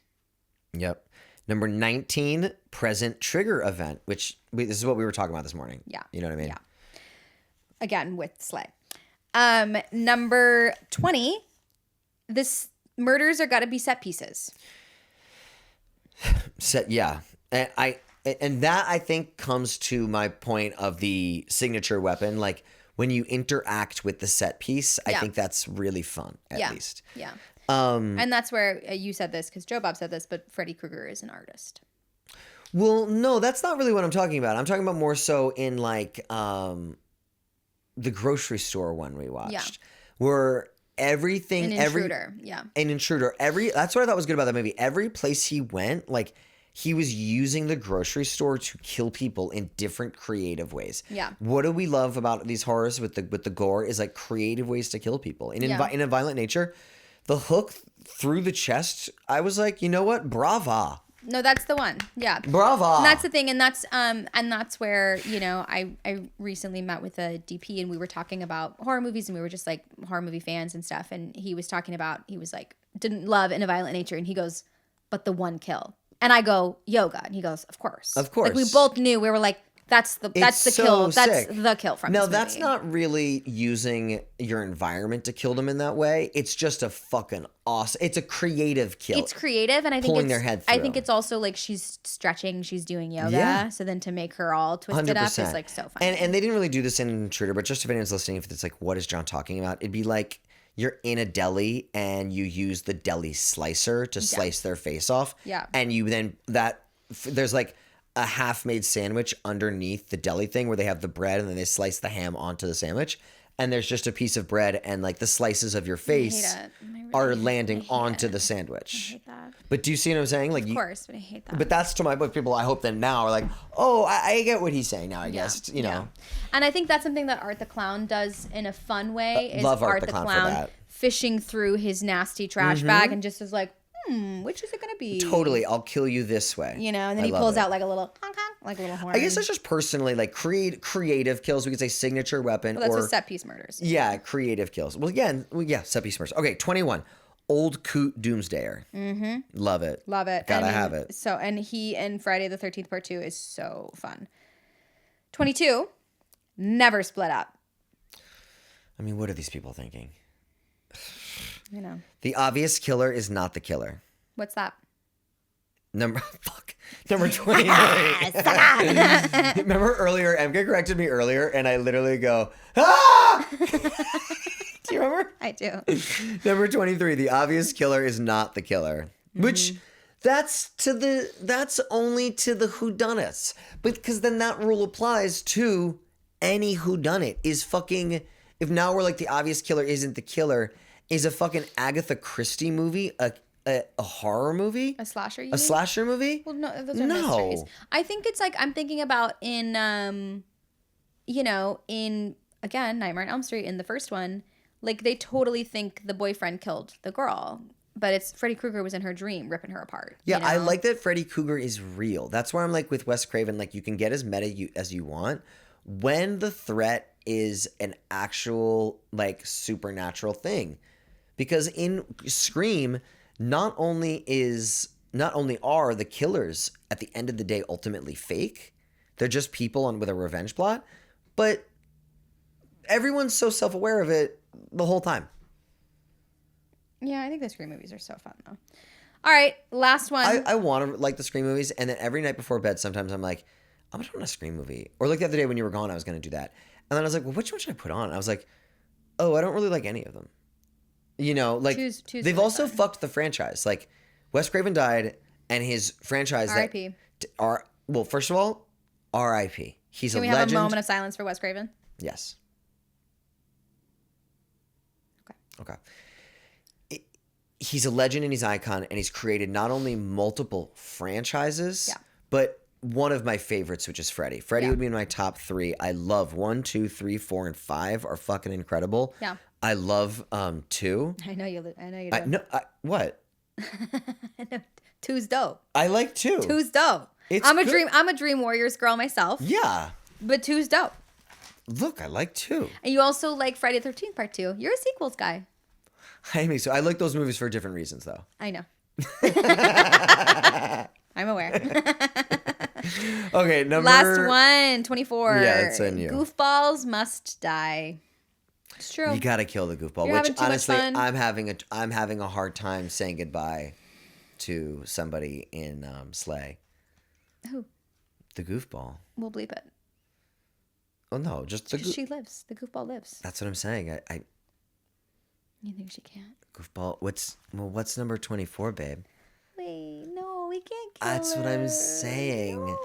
Yep. Number 19, present trigger event, which this is what we were talking about this morning. Yeah. You know what I mean? Yeah. Again, with Slay. Number 20, this murders are got to be set pieces. Yeah. And that, I think, comes to my point of the signature weapon. Like, when you interact with the set piece, I think that's really fun, at least. Yeah. And that's where you said this, because Joe Bob said this, but Freddy Krueger is an artist. Well, no, that's not really what I'm talking about. I'm talking about more so in, like, the grocery store one we watched. Where everything... An intruder, An intruder. That's what I thought was good about that movie. Every place he went, like... He was using the grocery store to kill people in different creative ways. Yeah. What do we love about these horrors with the gore is like creative ways to kill people. In a violent nature, the hook through the chest, I was like, you know what? Brava. No, that's the one. Yeah. Brava. And that's the thing, and that's where, you know, I recently met with a DP and we were talking about horror movies and we were just like horror movie fans and stuff, and he was talking about, he was like, didn't love In a Violent Nature, and he goes, but the one kill. And I go, yoga, and he goes, of course. Of course. Like we both knew, we were like, that's the kill. That's the kill from this movie. That's not really using your environment to kill them in that way. It's just a fucking awesome. It's a creative kill. It's creative, and I think pulling their head through. I think it's also like she's stretching, she's doing yoga. Yeah. So then to make her all twisted 100%. up is like so funny. And they didn't really do this in Intruder, but just if anyone's listening, if it's like, what is John talking about? It'd be like you're in a deli and you use the deli slicer to slice their face off. Yeah. And you then there's like a half-made sandwich underneath the deli thing where they have the bread and then they slice the ham onto the sandwich, and there's just a piece of bread and like the slices of your face are landing onto the sandwich. I hate that. But do you see what I'm saying? Like, of course, but I hate that. But that's to my book. People, I hope that now are like, oh, I get what he's saying now. I guess you know. And I think that's something that Art the Clown does in a fun way. Is love Art the Clown for that. Fishing through his nasty trash bag and just is like, which is it going to be? Totally, I'll kill you this way. You know, and then he pulls out like a little honk honk, like a little horn. I guess that's just personally like creative kills. We could say signature weapon. Well, that's what set piece murders. Yeah, creative kills. Well, yeah, set piece murders. Okay, 21. Old Coot Doomsdayer. Mm-hmm. Love it. Gotta have it. So, and he in Friday the 13th Part 2 is so fun. 22. Never split up. I mean, what are these people thinking? You know. The obvious killer is not the killer. What's that? Number 29. Remember earlier, MK corrected me earlier, and I literally go, ah! Do you remember? I do. Number 23. The obvious killer is not the killer. Which that's only to the whodunits. But because then that rule applies to any whodunit is fucking. If now we're like the obvious killer isn't the killer, is a fucking Agatha Christie movie a horror movie? A slasher? You a mean? slasher movie? Well, no, those are mysteries. I think it's like I'm thinking about in, you know, in again Nightmare on Elm Street in the first one, like they totally think the boyfriend killed the girl, but it's Freddy Krueger was in her dream ripping her apart. Yeah, you know? I like that Freddy Krueger is real. That's where I'm like with Wes Craven, like you can get as meta as you want when the threat is an actual like supernatural thing. Because in Scream, not only are the killers at the end of the day ultimately fake, they're just people with a revenge plot, but everyone's so self-aware of it the whole time. Yeah, I think the Scream movies are so fun though. All right, last one. I want to like the Scream movies, and then every night before bed, sometimes I'm like, I'm gonna put on a Scream movie. Or like the other day when you were gone, I was gonna do that, and then I was like, well, which one should I put on? And I was like, oh, I don't really like any of them. You know, like choose they've also fucked the franchise. Like Wes Craven died, and his franchise R.I.P. Well, first of all, R.I.P. He's a legend. Can we have a moment of silence for Wes Craven? Yes. Okay. He's a legend and he's an icon, and he's created not only multiple franchises, but one of my favorites, which is Freddy. Freddy would be in my top 3. I love 1, 2, 3, 4, and 5 are fucking incredible. Yeah. I love 2. I know you do. What? 2's dope. I like 2. 2's dope. I'm a Dream Warriors girl myself. Yeah. But 2's dope. Look, I like 2. And you also like Friday the 13th Part 2. You're a sequels guy. I like those movies for different reasons, though. I know. I'm aware. Okay, last one, 24. Yeah, it's in you. Goofballs must die. It's true. You gotta kill the goofball. You're which honestly, I'm having a hard time saying goodbye to somebody in Slay. Who? The goofball. We'll bleep it. Oh no, just the she lives. The goofball lives. That's what I'm saying. I You think she can't? Goofball. What's number 24, babe? Wait, no, we can't kill That's her. what I'm saying. No.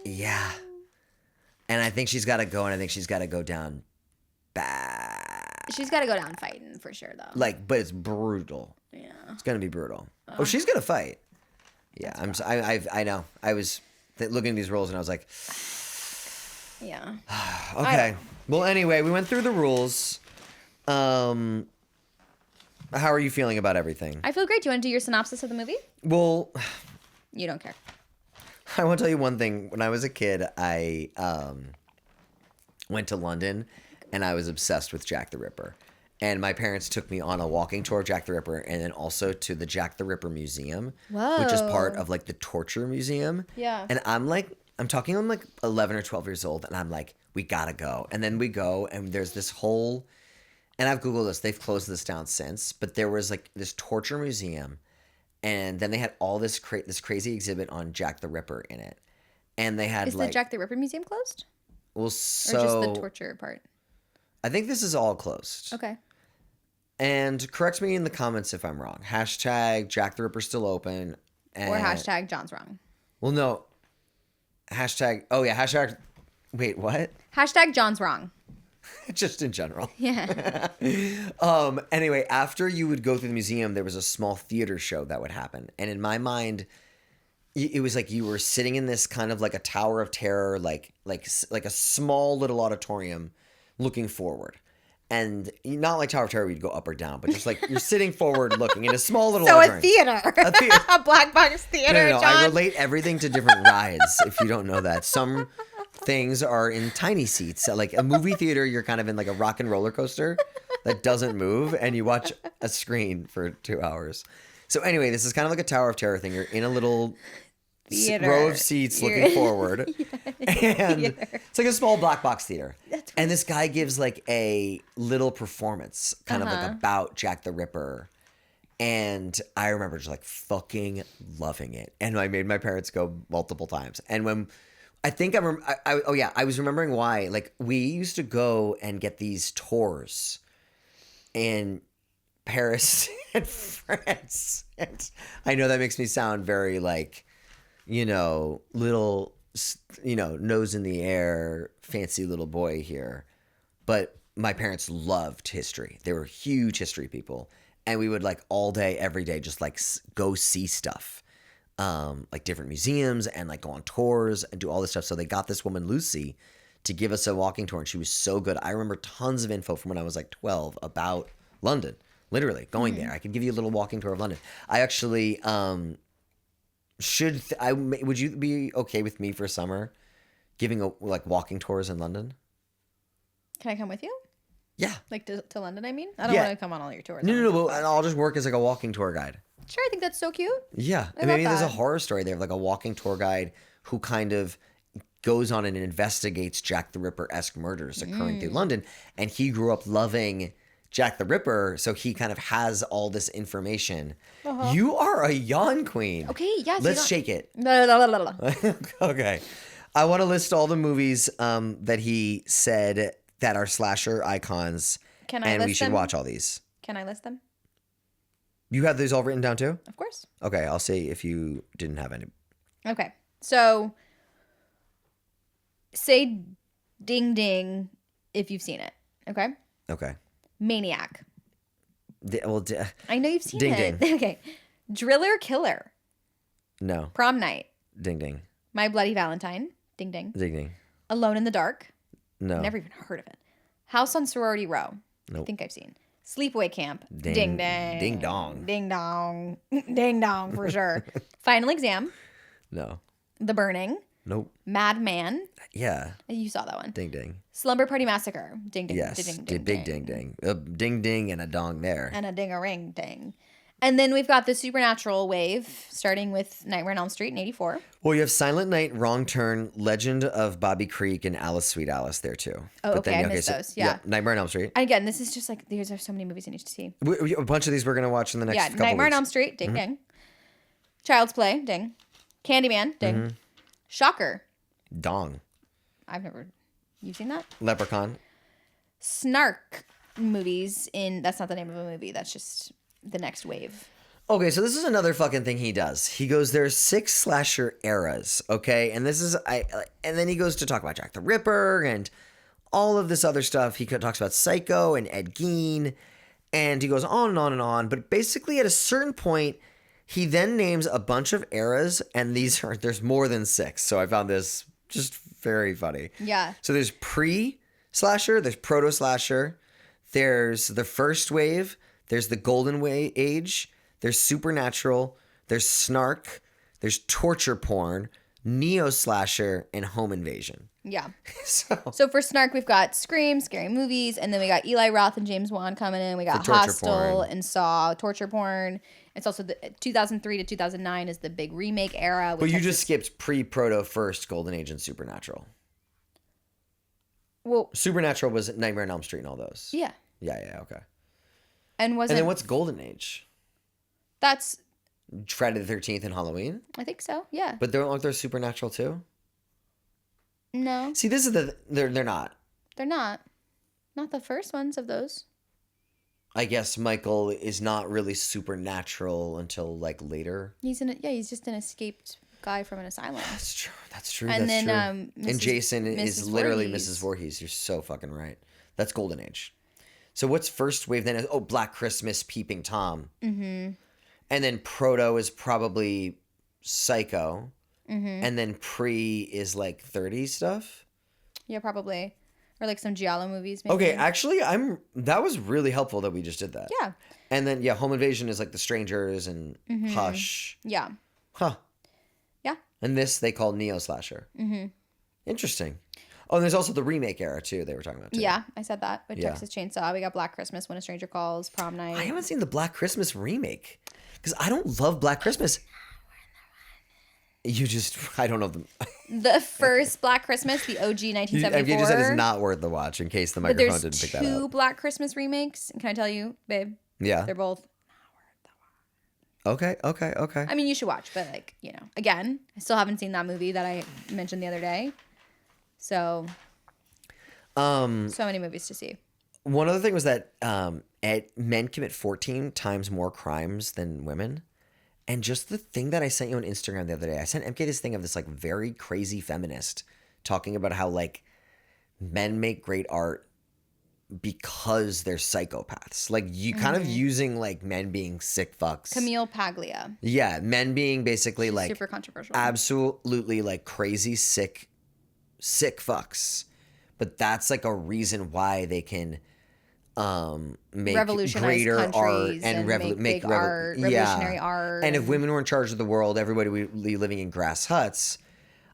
Yeah. And I think she's got to go, and I think she's got to go down bad. She's got to go down fighting for sure, though. Like, but it's brutal. Yeah. It's gonna be brutal. Oh, she's gonna fight. Yeah, I know. I was looking at these roles, and I was like, yeah. Okay. Well, anyway, we went through the rules. How are you feeling about everything? I feel great. Do you want to do your synopsis of the movie? Well, You don't care. I want to tell you one thing. When I was a kid, I went to London, and I was obsessed with Jack the Ripper. And my parents took me on a walking tour of Jack the Ripper, and then also to the Jack the Ripper Museum, which is part of like the torture museum. Yeah. And I'm talking, I'm like 11 or 12 years old, and I'm like, we gotta go. And then we go, and there's this whole, and I've Googled this, they've closed this down since, but there was like this torture museum, and then they had all this crazy exhibit on Jack the Ripper in it. And they had Is the Jack the Ripper Museum closed? Well, so. Or just the torture part? I think this is all closed. Okay. And correct me in the comments if I'm wrong. Hashtag Jack the Ripper's still open. Or hashtag John's wrong. Well, no. Hashtag. Oh, yeah. Hashtag. Wait, what? Hashtag John's wrong. Just in general. Yeah. Anyway, after you would go through the museum, there was a small theater show that would happen. And in my mind, it was like you were sitting in this kind of like a tower of terror, like a small little auditorium looking forward. And not like Tower of Terror, we'd go up or down, but just like you're sitting forward looking in a small little auditorium. A theater. A black box theater, No, John. I relate everything to different rides, if you don't know that. Some things are in tiny seats. Like a movie theater, you're kind of in like a rock and roller coaster that doesn't move, and you watch a screen for 2 hours. So anyway, this is kind of like a Tower of Terror thing. You're in a little row of seats looking forward. And it's like a small black box theater. And this guy gives like a little performance kind of like about Jack the Ripper. And I remember just like fucking loving it. And I made my parents go multiple times. And when I think I was remembering why. Like we used to go and get these tours in Paris and France. And I know that makes me sound very like, little, nose in the air, fancy little boy here. But my parents loved history. They were huge history people. And we would like all day, every day, just like go see stuff. Like different museums and like go on tours and do all this stuff. So they got this woman, Lucy, to give us a walking tour. And she was so good. I remember tons of info from when I was like 12 about London. Literally going there. I could give you a little walking tour of London. I actually... would you be okay with me for summer giving walking tours in London? Can I come with you? Yeah. Like to London, I mean? I don't want to come on all your tours. No, but I'll just work as like a walking tour guide. Sure, I think that's so cute. Yeah. And maybe there's a horror story there, like a walking tour guide who kind of goes on and investigates Jack the Ripper-esque murders occurring through London. And he grew up loving Jack the Ripper, so he kind of has all this information. You are a yawn queen. Okay, yes. Let's shake it. No. Okay. I want to list all the movies that he said that are slasher icons. Can I list them? And we should watch all these. Can I list them? You have these all written down too? Of course. Okay, I'll say if you didn't have any. Okay. So, say ding ding if you've seen it. Okay? Okay. Maniac. I know you've seen ding, it. Ding. Okay. Driller Killer. No. Prom Night. Ding ding. My Bloody Valentine. Ding ding. Ding ding. Alone in the Dark. No. Never even heard of it. House on Sorority Row. Nope. I think I've seen. Sleepaway Camp. Ding ding. Ding dong. Ding dong. Ding dong for sure. Final Exam. No. The Burning. Nope. Madman. Yeah. You saw that one. Ding ding. Slumber Party Massacre. Ding ding. Yes. Ding ding. Big ding ding. Ding ding and a dong there. And a ding a ring ding. And then we've got the supernatural wave, starting with Nightmare on Elm Street in 84. Well, you have Silent Night, Wrong Turn, Legend of Bobby Creek, and Alice Sweet Alice there too. Oh, okay, I missed those. Yeah. Nightmare on Elm Street. And again, this is just like, these are so many movies I need to see. A bunch of these we're going to watch in the next couple Nightmare on weeks. Elm Street, ding ding. Child's Play, ding. Candyman, ding. Shocker. Dong. You've seen that? Leprechaun. Snark movies that's not the name of a movie, that's just the next wave. Okay, so this is another fucking thing he does. He goes, there's 6 slasher eras, okay? And this is, and then he goes to talk about Jack the Ripper and all of this other stuff. He talks about Psycho and Ed Gein, and he goes on and on and on. But basically at a certain point, he then names a bunch of eras, and there's more than 6. So I found this just very funny. Yeah. So there's pre-slasher, there's proto-slasher, there's the first wave, there's the golden age, there's supernatural, there's snark, there's torture porn, neo-slasher, and home invasion. Yeah. So for Snark, we've got Scream, Scary Movies, and then we got Eli Roth and James Wan coming in. We got Hostel and Saw, torture porn. It's also the 2003 to 2009 is the big remake era. But you just skipped pre-proto first Golden Age and Supernatural. Well, Supernatural was Nightmare on Elm Street and all those. Yeah. Yeah, okay. And then what's Golden Age? That's Friday the 13th and Halloween? I think so, yeah. But don't look they're Supernatural too? No. See, this is they're not. They're not. Not the first ones of those. I guess Michael is not really supernatural until like later. He's just an escaped guy from an asylum. That's true. And that's then true. And Jason is literally Voorhees. Mrs. Voorhees. You're so fucking right. That's Golden Age. So what's first wave then? Black Christmas, Peeping Tom. Mm-hmm. And then proto is probably Psycho. Mm-hmm. And then pre is like 30s stuff. Yeah, probably. Or like some Giallo movies, maybe. Okay, actually, that was really helpful that we just did that. Yeah. And then, Home Invasion is like The Strangers and Hush. Yeah. Huh. Yeah. And this they call neo-slasher. Mm-hmm. Interesting. Oh, and there's also the remake era, too, they were talking about, too. Yeah, I said that. With Texas Chainsaw. We got Black Christmas, When a Stranger Calls, Prom Night. I haven't seen the Black Christmas remake. Because I don't love Black Christmas. I don't know them. The first Black Christmas, the OG 1974. You just said it's not worth the watch in case the microphone didn't pick that up. There's two Black Christmas remakes. And can I tell you, babe? Yeah. They're both not worth the watch. Okay. I mean, you should watch, but again, I still haven't seen that movie that I mentioned the other day. So many movies to see. One other thing was that men commit 14 times more crimes than women. And just the thing that I sent you on Instagram the other day, I sent MK this thing of this like very crazy feminist talking about how like men make great art because they're psychopaths. Like you kind of using like men being sick fucks. Camille Paglia. Yeah, men being basically like super controversial. Absolutely like crazy sick fucks. But that's like a reason why they can make revolutionize greater art and make big art, revolutionary art. And if women were in charge of the world, everybody would be living in grass huts.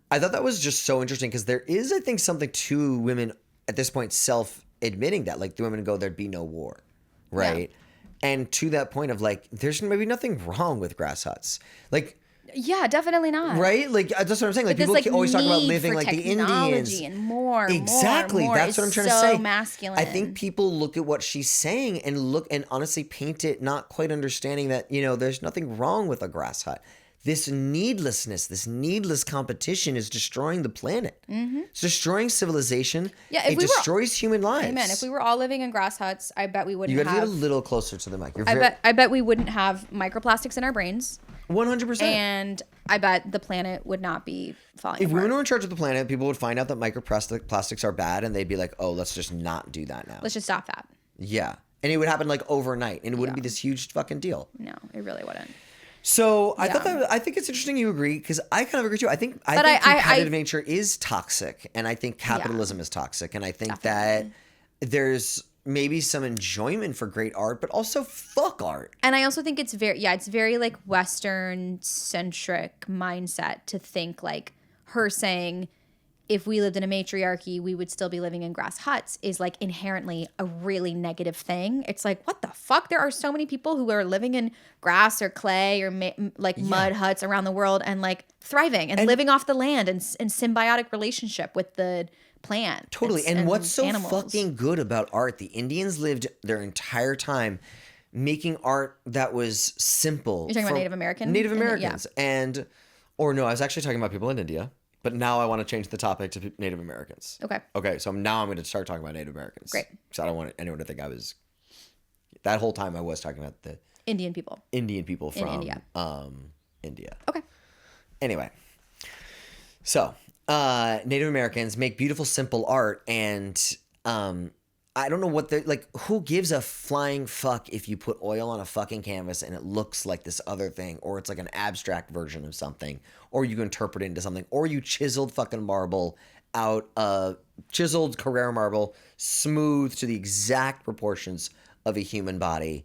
I thought that was just so interesting because there is, I think, something to women at this point self-admitting that. Like the women go, there'd be no war, right? Yeah. And to that point of like, there's maybe nothing wrong with grass huts. Like, yeah, definitely not. Right? Like that's what I'm saying. Like people always talk about living like the Indians. And more. Exactly. More. That's what I'm trying to so say. Masculine. I think people look at what she's saying and honestly paint it not quite understanding that, there's nothing wrong with a grass hut. This needlessness, this needless competition is destroying the planet. Mm-hmm. It's destroying civilization. Yeah, it destroys human lives. Amen. If we were all living in grass huts, I bet we wouldn't have... You gotta get a little closer to the mic. I bet we wouldn't have microplastics in our brains. 100%. And I bet the planet would not be falling apart. If women were in charge of the planet, people would find out that microplastics are bad and they'd be like, oh, let's just not do that now. Let's just stop that. Yeah. And it would happen like overnight and it wouldn't be this huge fucking deal. No, it really wouldn't. So I think it's interesting you agree because I kind of agree too. I think competitive nature is toxic and I think capitalism is toxic and I think that there's maybe some enjoyment for great art, but also fuck art. And I also think it's very like Western centric mindset to think like her saying, if we lived in a matriarchy, we would still be living in grass huts is like inherently a really negative thing. It's like, what the fuck? There are so many people who are living in grass or clay or mud huts around the world and like thriving and living off the land and in symbiotic relationship with the plant. Totally. And what's so animals. Fucking good about art? The Indians lived their entire time making art that was simple. You're talking about Native Americans? Native Americans. Yeah. I was actually talking about people in India. But now I want to change the topic to Native Americans. Okay. So now I'm going to start talking about Native Americans. Great. Because I don't want anyone to think that whole time I was talking about the Indian people. From India. India. Okay. Anyway. So, Native Americans make beautiful, simple art. And I don't know what who gives a flying fuck if you put oil on a fucking canvas and it looks like this other thing, or it's like an abstract version of something, or you interpret it into something, or you chiseled fucking marble out, chiseled Carrara marble, smooth to the exact proportions of a human body.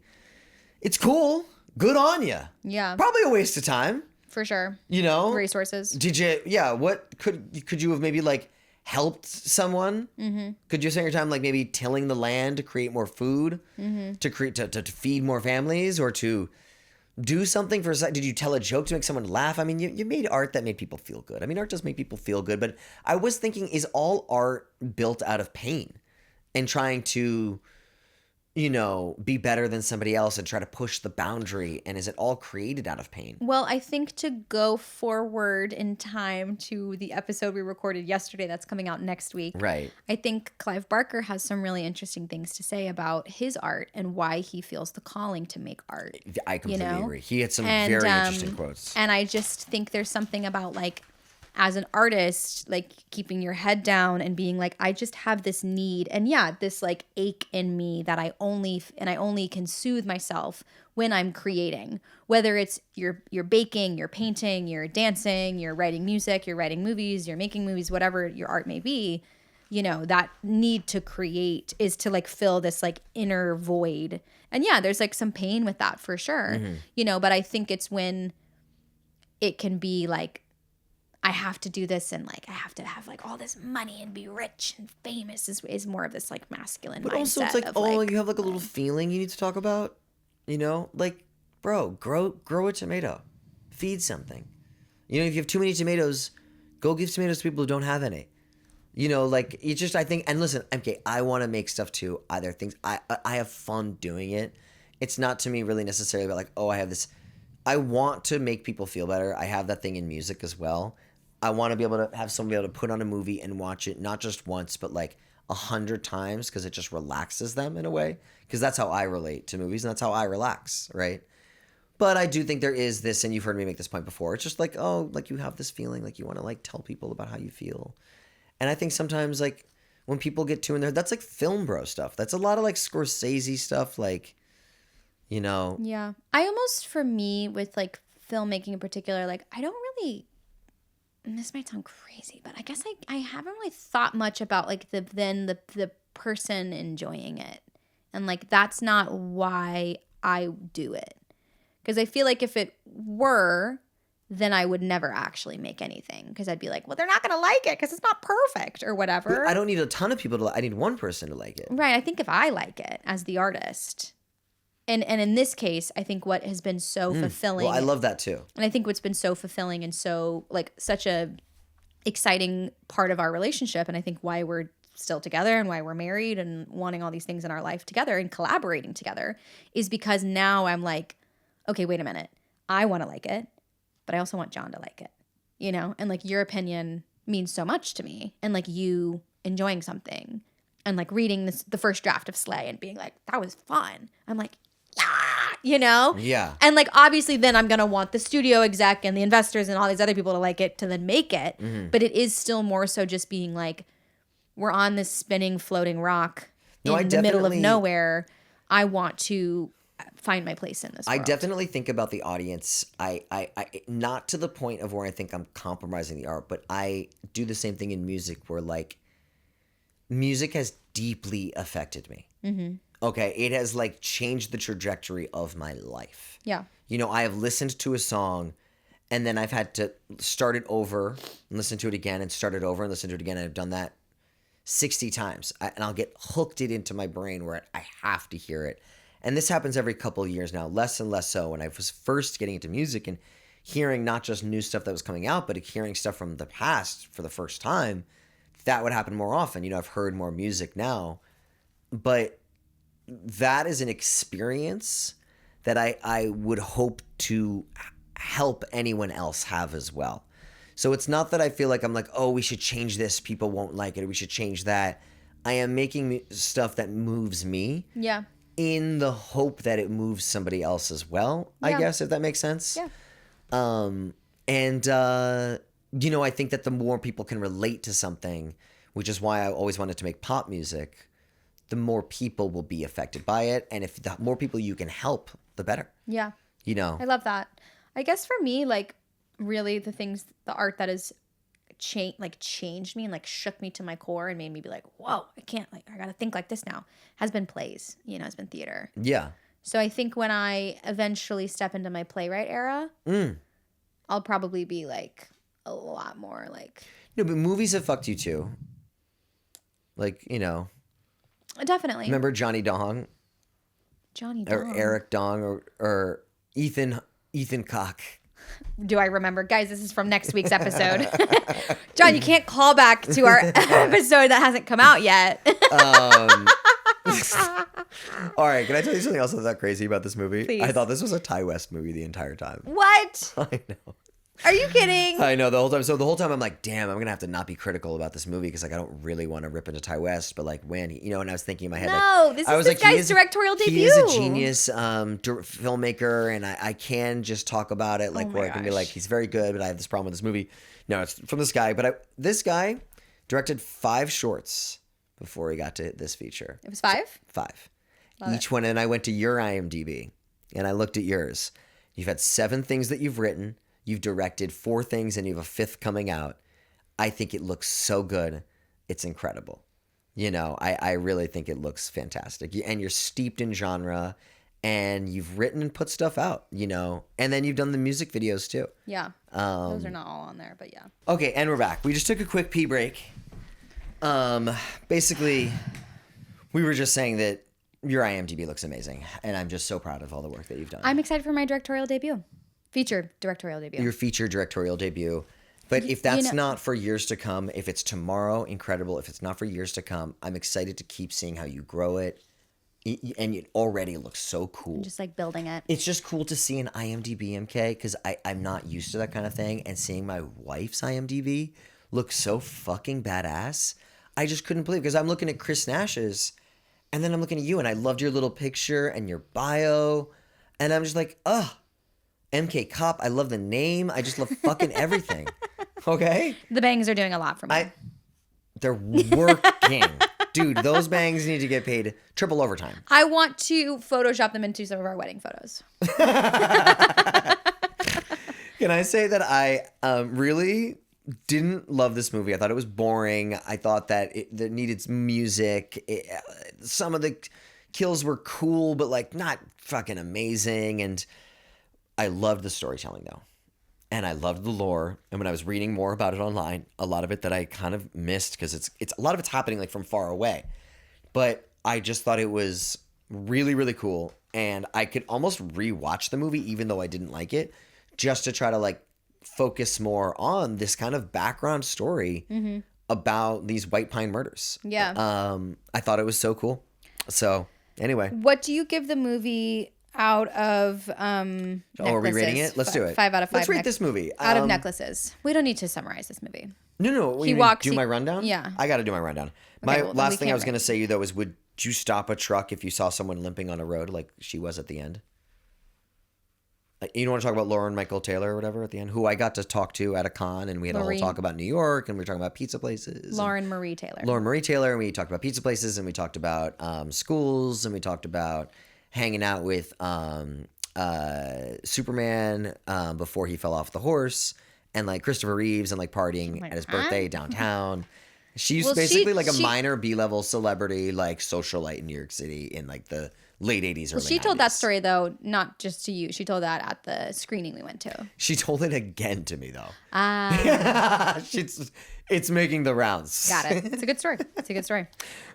It's cool. Good on ya. Yeah. Probably a waste of time. For sure. You know? Resources. Did you, yeah, what could you have maybe like helped someone? Mm-hmm. Could you spend your time like maybe tilling the land to create more food, to create, to feed more families, or to do something for a second? Did you tell a joke to make someone laugh? I mean, you made art that made people feel good. I mean, art does make people feel good, but I was thinking, is all art built out of pain and trying to, you know, be better than somebody else and try to push the boundary? And is it all created out of pain? Well, I think to go forward in time to the episode we recorded yesterday that's coming out next week. Right. I think Clive Barker has some really interesting things to say about his art and why he feels the calling to make art. I completely you know? agree. He had some very interesting quotes. And I just think there's something about like, as an artist, like keeping your head down and being like, I just have this need and this like ache in me that I only can soothe myself when I'm creating, whether it's you're baking, you're painting, you're dancing, you're writing music, you're writing movies, you're making movies, whatever your art may be, you know, that need to create is to like fill this like inner void. And there's like some pain with that for sure, you know, but I think it's when it can be like, I have to do this and like I have to have like all this money and be rich and famous is more of this like masculine mindset. But also it's like, you have like a little feeling you need to talk about, you know? Like, bro, grow a tomato. Feed something. You know, if you have too many tomatoes, go give tomatoes to people who don't have any. You know, like it's just, I think, and listen, okay, I want to make stuff too. Either things, I have fun doing it. It's not to me really necessarily about like, oh, I have this, I want to make people feel better. I have that thing in music as well. I want to be able to have someone be able to put on a movie and watch it, not just once, but like 100 times, because it just relaxes them in a way. Because that's how I relate to movies and that's how I relax, right? But I do think there is this, and you've heard me make this point before, it's just like, oh, like you have this feeling, like you want to like tell people about how you feel. And I think sometimes like when people get too in there, that's like film bro stuff. That's a lot of like Scorsese stuff, like, you know. Yeah. I almost, for me, with like filmmaking in particular, like I don't really, and this might sound crazy, but I guess I haven't really thought much about like the person enjoying it. And like that's not why I do it. Because I feel like if it were, then I would never actually make anything. Because I'd be like, well, they're not going to like it because it's not perfect or whatever. But I don't need a ton of people to I need one person to like it. Right. I think if I like it as the artist. And in this case, I think what has been so fulfilling. Well, I love that too. And I think what's been so fulfilling and so like such a exciting part of our relationship, and I think why we're still together and why we're married and wanting all these things in our life together and collaborating together, is because now I'm like, okay, wait a minute. I want to like it, but I also want John to like it, you know? And like your opinion means so much to me, and like you enjoying something and like reading the first draft of Slay and being like, that was fun. I'm like, yeah, you know? Yeah. And like, obviously then I'm going to want the studio exec and the investors and all these other people to like it to then make it. Mm-hmm. But it is still more so just being like, we're on this spinning, floating rock in the middle of nowhere. I want to find my place in this world. I definitely think about the audience. I not to the point of where I think I'm compromising the art, but I do the same thing in music where like music has deeply affected me. Mm-hmm. Okay, it has like changed the trajectory of my life. Yeah. You know, I have listened to a song and then I've had to start it over and listen to it again and start it over and listen to it again. And I've done that 60 times. And I'll get hooked it into my brain where I have to hear it. And this happens every couple of years now, less and less so. When I was first getting into music and hearing not just new stuff that was coming out, but hearing stuff from the past for the first time, that would happen more often. You know, I've heard more music now. But that is an experience that I would hope to help anyone else have as well. So it's not that I feel like I'm like, oh, we should change this, people won't like it, or we should change that. I am making stuff that moves me. Yeah. In the hope that it moves somebody else as well, yeah. I guess, if that makes sense. Yeah. You know, I think that the more people can relate to something, which is why I always wanted to make pop music, the more people will be affected by it. And if the more people you can help, the better. Yeah. You know? I love that. I guess for me, like, really the art that has changed me and like shook me to my core and made me be like, whoa, I gotta think like this now, has been plays, you know, has been theater. Yeah. So I think when I eventually step into my playwright era, I'll probably be like a lot more like. No, but movies have fucked you too. Like, you know. Definitely. Remember Johnny Dong? Johnny Or Dong. Eric Dong or Ethan Cock. Do I remember? Guys, this is from next week's episode. John, you can't call back to our episode that hasn't come out yet. All right, can I tell you something else that's crazy about this movie? Please. I thought this was a Ty West movie the entire time. What? I know. Are you kidding? I know the whole time. So the whole time I'm like, damn, I'm gonna have to not be critical about this movie because like I don't really want to rip into Ty West, but like when he, and I was thinking in my head, No, like, this I is was this like, guy's directorial debut. He is a genius filmmaker, and I can just talk about it like Oh my where I can be gosh. like, he's very good, but I have this problem with this movie. No, it's from this guy, but this guy directed 5 shorts before he got to this feature. It was 5? 5. Love Each one, and I went to your IMDb and I looked at yours. You've had 7 things that you've written. You've directed 4 things, and you have a 5th coming out. I think it looks so good. It's incredible. You know, I really think it looks fantastic. And you're steeped in genre, and you've written and put stuff out, you know. And then you've done the music videos too. Yeah. Those are not all on there, but yeah. Okay, and we're back. We just took a quick pee break. Basically, we were just saying that your IMDb looks amazing, and I'm just so proud of all the work that you've done. I'm excited for my directorial debut. Feature directorial debut. Your feature directorial debut. But if that's not for years to come, if it's tomorrow, incredible. If it's not for years to come, I'm excited to keep seeing how you grow it. And it already looks so cool. Just like building it. It's just cool to see an IMDb MK because I'm not used to that kind of thing. And seeing my wife's IMDb look so fucking badass, I just couldn't believe, because I'm looking at Chris Nash's and then I'm looking at you, and I loved your little picture and your bio. And I'm just like, ugh. MK Cop, I love the name. I just love fucking everything. Okay? The bangs are doing a lot for me. They're working. Dude, those bangs need to get paid triple overtime. I want to Photoshop them into some of our wedding photos. Can I say that I really didn't love this movie? I thought it was boring. I thought that it needed some music. Some of the kills were cool, but like not fucking amazing. And I loved the storytelling though. And I loved the lore. And when I was reading more about it online, a lot of it that I kind of missed because it's a lot of it's happening like from far away. But I just thought it was really, really cool. And I could almost rewatch the movie even though I didn't like it, just to try to like focus more on this kind of background story about these White Pine murders. Yeah. I thought it was so cool. So anyway. What do you give the movie out of necklaces? Are we rating it? Let's do it. 5 out of 5. Let's rate this movie. Out of necklaces. We don't need to summarize this movie. No. He walks. My rundown? Yeah. I got to do my rundown. Okay, My well, then last we thing I can't was going to say you though is, would you stop a truck if you saw someone limping on a road like she was at the end? You don't want to talk about Lauren Michael Taylor or whatever at the end, who I got to talk to at a con, and we had a whole talk about New York, and we were talking about pizza places. Lauren Marie Taylor, and we talked about pizza places, and we talked about schools, and we talked about hanging out with Superman before he fell off the horse, and like Christopher Reeves, and like partying at his birthday downtown. She's basically like a minor B-level celebrity, like socialite in New York City in like the late 80s, early 90s. She told that story, though, not just to you. She told that at the screening we went to. She told it again to me, though. It's making the rounds. Got it. It's a good story.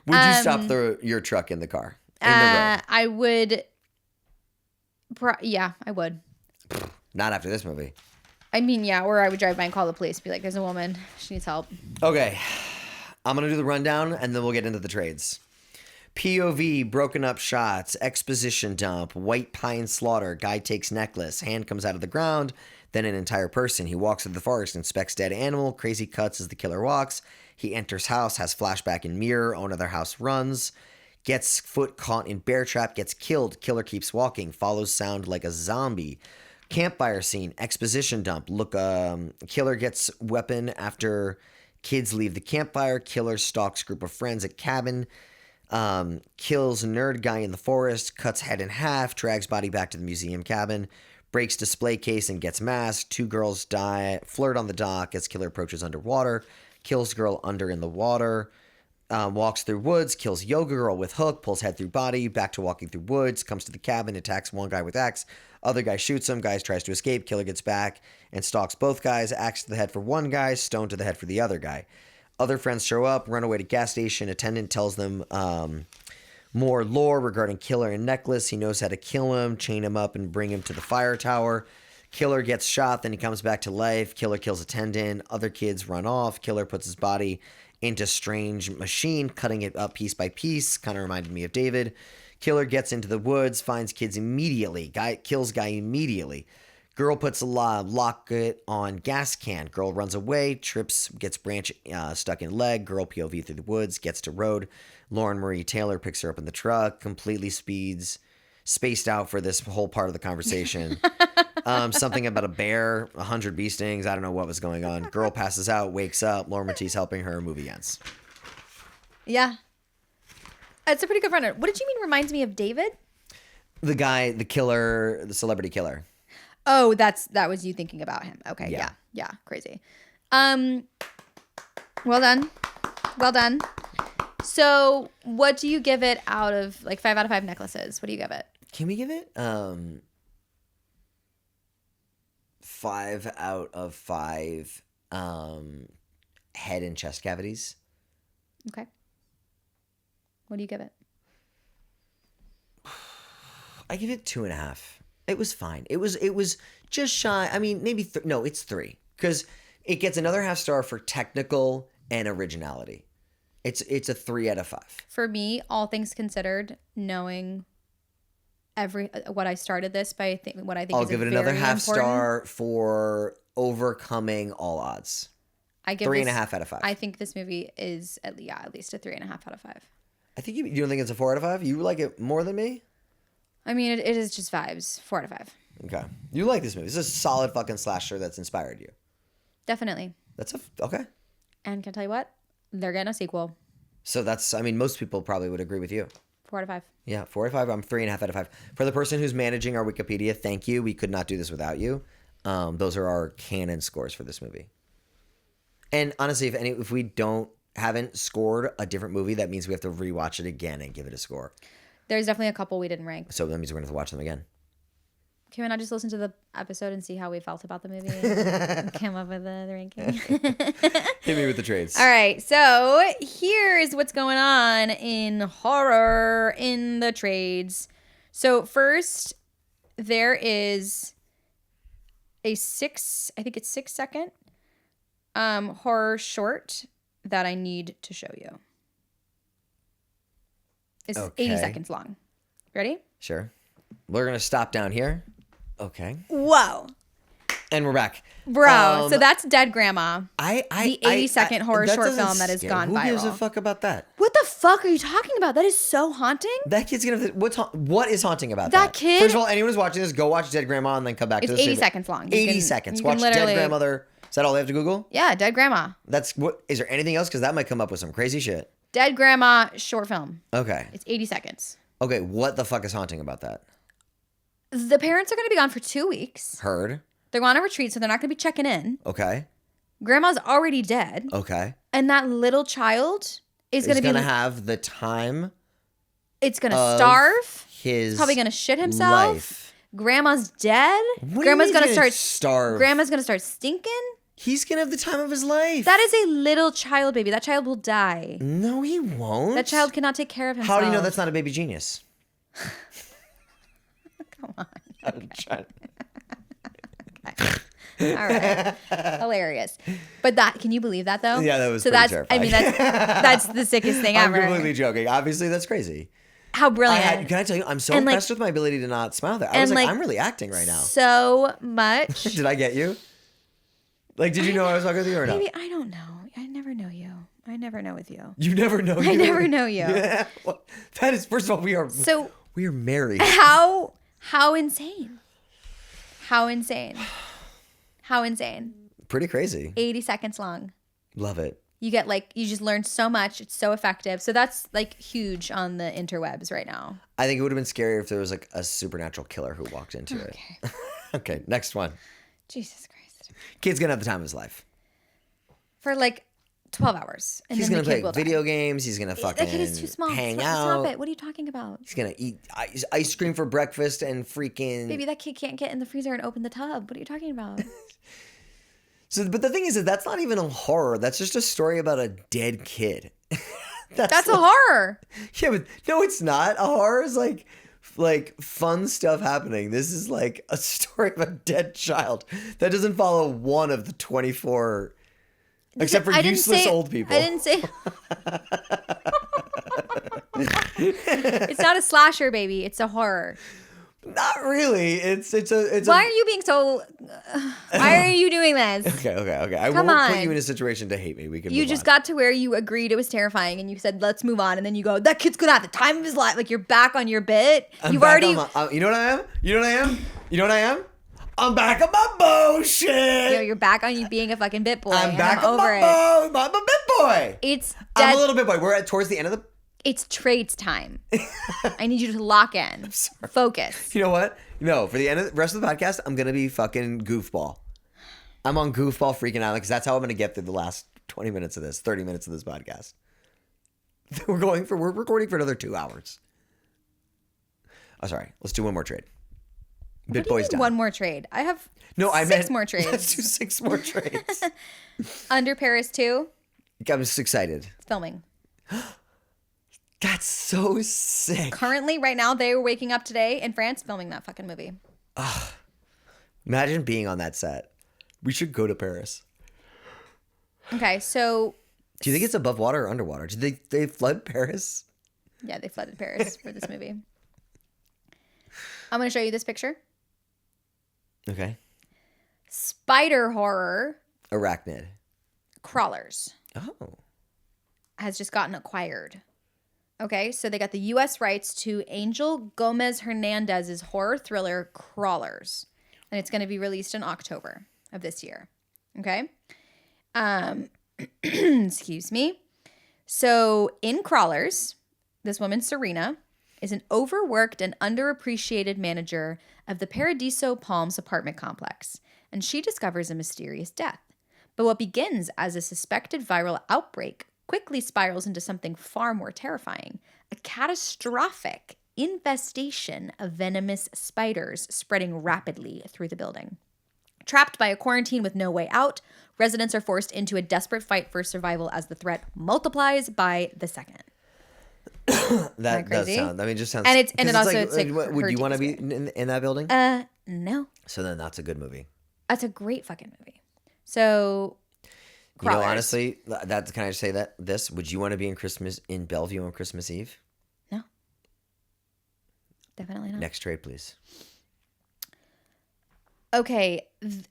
Would you stop your truck in the car? In the road? I would. Yeah, I would. Not after this movie. I mean, yeah, or I would drive by and call the police. Be like, there's a woman. She needs help. Okay. I'm going to do the rundown, and then we'll get into the trades. POV, broken up shots, exposition dump, White Pine slaughter, guy takes necklace, hand comes out of the ground, then an entire person. He walks through the forest, inspects dead animal, crazy cuts as the killer walks. He enters house, has flashback in mirror, owner of their house runs, gets foot caught in bear trap, gets killed, killer keeps walking, follows sound like a zombie. Campfire scene, exposition dump, killer gets weapon after kids leave the campfire, killer stalks group of friends at cabin, kills nerd guy in the forest, cuts head in half, drags body back to the museum cabin, breaks display case and gets masked. 2 girls die, flirt on the dock as killer approaches underwater, kills girl under in the water, walks through woods, kills yoga girl with hook, pulls head through body, back to walking through woods, comes to the cabin, attacks one guy with axe. Other guy shoots him. Guy tries to escape. Killer gets back and stalks both guys. Axe to the head for one guy, stone to the head for the other guy. Other friends show up, run away to gas station. Attendant tells them more lore regarding Killer and Necklace. He knows how to kill him, chain him up, and bring him to the fire tower. Killer gets shot, then he comes back to life. Killer kills Attendant. Other kids run off. Killer puts his body into strange machine, cutting it up piece by piece. Kind of reminded me of David. Killer gets into the woods, finds kids immediately. Kills guy immediately. Girl puts a locket on gas can. Girl runs away, trips, gets branch stuck in leg. Girl POV through the woods, gets to road. Lauren Marie Taylor picks her up in the truck, completely spaced out for this whole part of the conversation. Something about a bear, 100 bee stings. I don't know what was going on. Girl passes out, wakes up. Lauren Matisse helping her. Movie ends. Yeah. It's a pretty good runner. What did you mean reminds me of David? The guy, the killer, the celebrity killer. Oh, that was you thinking about him. Okay, yeah, crazy. Well done. Well done. So, what do you give it out of, like, 5 out of 5 necklaces? What do you give it? Can we give it 5 out of 5 head and chest cavities? Okay. What do you give it? I give it 2.5. It was fine. It was just shy. I mean, maybe no, it's 3 because it gets another half star for technical and originality. It's a 3 out of 5. For me, all things considered, knowing what I started this by, what I think I'll is give it another half star for overcoming all odds. I give 3.5 out of 5. I think this movie is at least a 3.5 out of 5. I think you don't think it's a 4 out of 5? You like it more than me? I mean, it is just vibes. 4 out of 5. Okay. You like this movie. This is a solid fucking slasher that's inspired you. Definitely. Okay. And can I tell you what? They're getting a sequel. So most people probably would agree with you. 4 out of 5. Yeah, 4 out of 5. I'm 3.5 out of 5. For the person who's managing our Wikipedia, thank you. We could not do this without you. Those are our canon scores for this movie. And honestly, if we haven't scored a different movie, that means we have to rewatch it again and give it a score. There's definitely a couple we didn't rank. So that means we're going to have to watch them again. Can we not just listen to the episode and see how we felt about the movie and come up with the ranking? Hit me with the trades. All right. So here's what's going on in horror in the trades. So first, there is a 6-second horror short that I need to show you. It's 80 seconds long. Ready? Sure. We're going to stop down here. Okay. Whoa. And we're back. Bro, so that's Dead Grandma. The 80-second horror short film that has gone viral. Who gives a fuck about that? What the fuck are you talking about? That is so haunting. That kid's going to... What is haunting about that kid? First of all, anyone who's watching this, go watch Dead Grandma and then come back to this. It's 80 seconds long. 80 seconds. Watch Dead Grandmother. Is that all they have to Google? Yeah, Dead Grandma. Is there anything else? Because that might come up with some crazy shit. Dead Grandma short film. Okay. It's 80 seconds. Okay, what the fuck is haunting about that? The parents are going to be gone for 2 weeks. Heard. They're going on a retreat, so they're not going to be checking in. Okay. Grandma's already dead. Okay. And that little child is going to have the time. It's going to starve. He's probably going to shit himself. Life. Grandma's dead. Grandma's going to starve. Grandma's going to start stinking. He's going to have the time of his life. That is a little child, baby. That child will die. No, he won't. That child cannot take care of himself. How do you know that's not a baby genius? Come on. I'm trying. Okay. All right. Hilarious. But can you believe that though? Yeah, that was so pretty that's terrifying. I mean that's the sickest thing ever. I'm completely joking. Obviously that's crazy. How brilliant. Can I tell you, I'm so impressed with my ability to not smile there. I was like, I'm really acting right now. So much. Did I get you? Like, did you know I was talking with you or not? Maybe, I don't know. I never know you. I never know with you. You never know you? I never know you. Yeah. Well, that is, first of all, we are married. How insane. How insane. How insane. Pretty crazy. 80 seconds long. Love it. You just learn so much. It's so effective. So that's like huge on the interwebs right now. I think it would have been scarier if there was like a supernatural killer who walked into it. Okay, next one. Jesus Christ. Kid's gonna have the time of his life. For like 12 hours. And He's then gonna the kid play will video die. games. He's gonna fucking That kid is too small. hang Stop out. it. What are you talking about? He's gonna eat ice cream for breakfast and freaking. Baby, that kid can't get in the freezer and open the tub. What are you talking about? So, but the thing is that that's not even a horror. That's just a story about a dead kid. That's a horror. Yeah, but no, it's not. A horror is like fun stuff happening. This is like a story of a dead child that doesn't follow one of the 24, except for useless old people. I didn't say. It's not a slasher, baby. It's a horror. Not really. It's Why are you being so? Why are you doing this? Okay. I Come won't put on. you in a situation to hate me. We can. You move just on. got to where you agreed it was terrifying, and you said, "Let's move on," and then you go, "That kid's gonna have the time of his life." Like you're back on your bit. You know what I am? You know what I am? I'm back on my bullshit. You're back on you being a fucking bit boy. I'm back on over it. I'm a bit boy. It's I'm a little bit boy. We're towards the end of the. It's trades time. I need you to lock in. Focus. You know what? No, for the rest of the podcast, I'm gonna be fucking goofball. I'm on goofball freaking out because that's how I'm gonna get through the last 20 minutes of this, 30 minutes of this podcast. We're recording for another 2 hours. Oh, sorry. Let's do one more trade. Bit boys done. One more trade. I have I six meant more trades. Let's do 6 more trades. Under Paris 2. I'm just excited. Filming. That's so sick. Currently, right now, they were waking up today in France filming that fucking movie. Imagine being on that set. We should go to Paris. Okay, so... Do you think it's above water or underwater? Did they flood Paris? Yeah, they flooded Paris for this movie. I'm going to show you this picture. Okay. Spider horror. Arachnid. Crawlers. Oh. Has just gotten acquired. Okay, so they got the U.S. rights to Angel Gomez Hernandez's horror thriller Crawlers. And it's going to be released in October of this year. Okay? Excuse me. So in Crawlers, this woman, Serena, is an overworked and underappreciated manager of the Paradiso Palms apartment complex. And she discovers a mysterious death. But what begins as a suspected viral outbreak quickly spirals into something far more terrifying, a catastrophic infestation of venomous spiders spreading rapidly through the building. Trapped by a quarantine with no way out, residents are forced into a desperate fight for survival as the threat multiplies by the second. That does sound. I mean, it just sounds. And it's would you want to be in that building? No. So then that's a good movie. That's a great fucking movie. So, Crawlers. Honestly, that's can I say that this? Would you want to be in Bellevue on Christmas Eve? No. Definitely not. Next trade, please. Okay,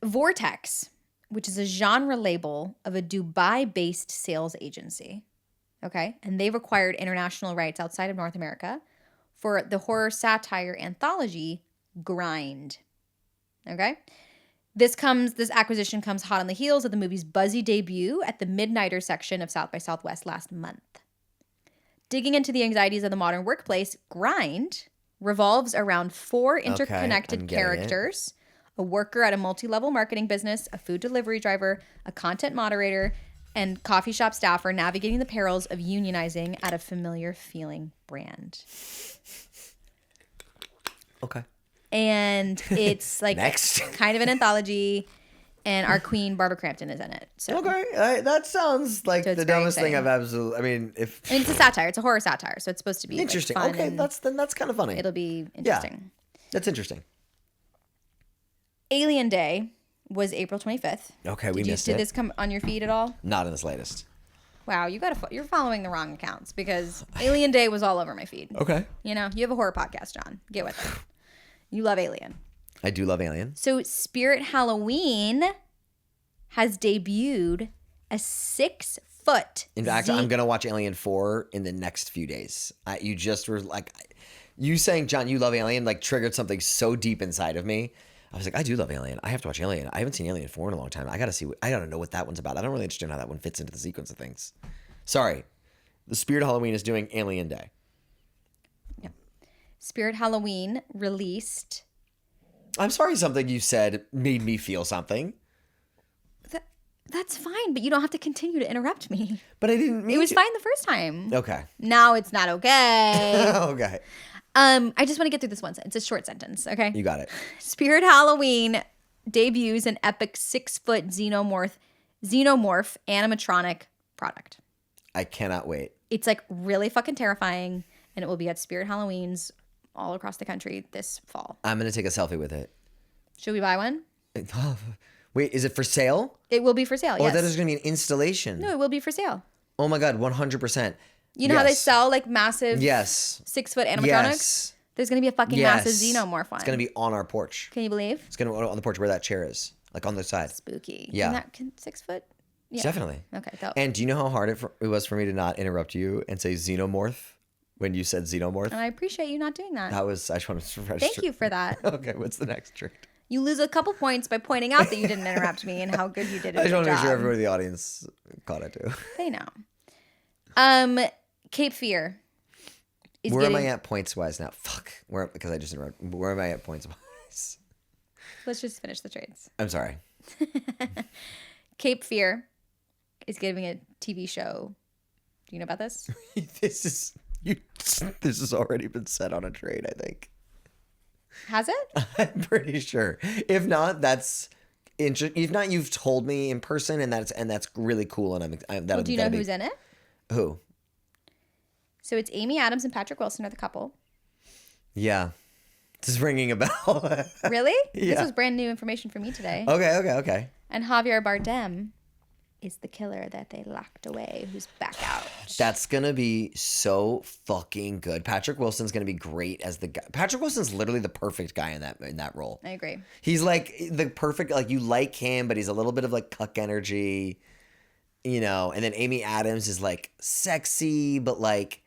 Vortex, which is a genre label of a Dubai-based sales agency. Okay, and they've acquired international rights outside of North America for the horror satire anthology Grind. Okay, this acquisition comes hot on the heels of the movie's buzzy debut at the Midnighter section of South by Southwest last month. Digging into the anxieties of the modern workplace, Grind revolves around 4 interconnected characters: a worker at a multi-level marketing business, a food delivery driver, a content moderator, and coffee shop staffer navigating the perils of unionizing at a familiar feeling brand. Okay. And it's like Next. kind of an anthology, and our queen Barbara Crampton is in it. So Okay, that sounds like So it's the very dumbest thing exciting. I've ever. I mean, it's a satire. It's a horror satire, so it's supposed to be interesting. Like, fun, Okay, and that's kind of funny. it'll be interesting. That's interesting. Alien Day was April 25th. Okay, we missed it. Did this come on your feed at all? Not in the slightest. Wow, you're following the wrong accounts because Alien Day was all over my feed. Okay. You know, you have a horror podcast, John. Get with it. You love Alien. I do love Alien. So Spirit Halloween has debuted a 6-foot. In fact, I'm gonna watch Alien 4 in the next few days. You just were like, you saying, John, you love Alien, like triggered something so deep inside of me. I was like, I do love Alien. I have to watch Alien. I haven't seen Alien 4 in a long time. I gotta know what that one's about. I don't really understand how that one fits into the sequence of things. Sorry. The Spirit Halloween is doing Alien Day. Yep. Spirit Halloween released. I'm sorry something you said made me feel something. That's fine, but you don't have to continue to interrupt me. But I didn't mean It was to. fine the first time. Okay. Now it's not okay. Okay. I just want to get through this one sentence. It's a short sentence, okay? You got it. Spirit Halloween debuts an epic 6-foot xenomorph animatronic product. I cannot wait. It's like really fucking terrifying, and it will be at Spirit Halloweens all across the country this fall. I'm going to take a selfie with it. Should we buy one? Wait, is it for sale? It will be for sale, Or yes. that is going to be an installation? No, it will be for sale. Oh my God, 100%. You know how they sell like massive 6-foot animatronics? Yes. There's going to be a fucking massive xenomorph one. It's going to be on our porch. Can you believe? It's going to be on the porch where that chair is. Like on the side. Spooky. Yeah. Can 6 foot? Yeah. Definitely. Okay. And do you know how hard it was for me to not interrupt you and say xenomorph when you said xenomorph? And I appreciate you not doing that. I just wanted to register. Thank you for that. Okay, what's the next trick? You lose a couple points by pointing out that you didn't interrupt me and how good you did it. I just want to make sure everybody in the audience caught it too. They know. Cape Fear. Where am I at points wise now? Fuck. Because I just interrupted. Where am I at points wise? Let's just finish the trades. I'm sorry. Cape Fear is giving a TV show. Do you know about this? This has already been said on a trade, I think. Has it? I'm pretty sure. If not, that's if not, you've told me in person, and that's really cool. And Well, do you know who's in it? Who? So it's Amy Adams and Patrick Wilson are the couple. Yeah, this is ringing a bell. Really? Yeah. This was brand new information for me today. Okay. And Javier Bardem is the killer that they locked away, who's back out. That's gonna be so fucking good. Patrick Wilson's gonna be great as the guy. Patrick Wilson's literally the perfect guy in that role. I agree. He's like the perfect, like you like him, but he's a little bit of like cuck energy, you know. And then Amy Adams is like sexy, but like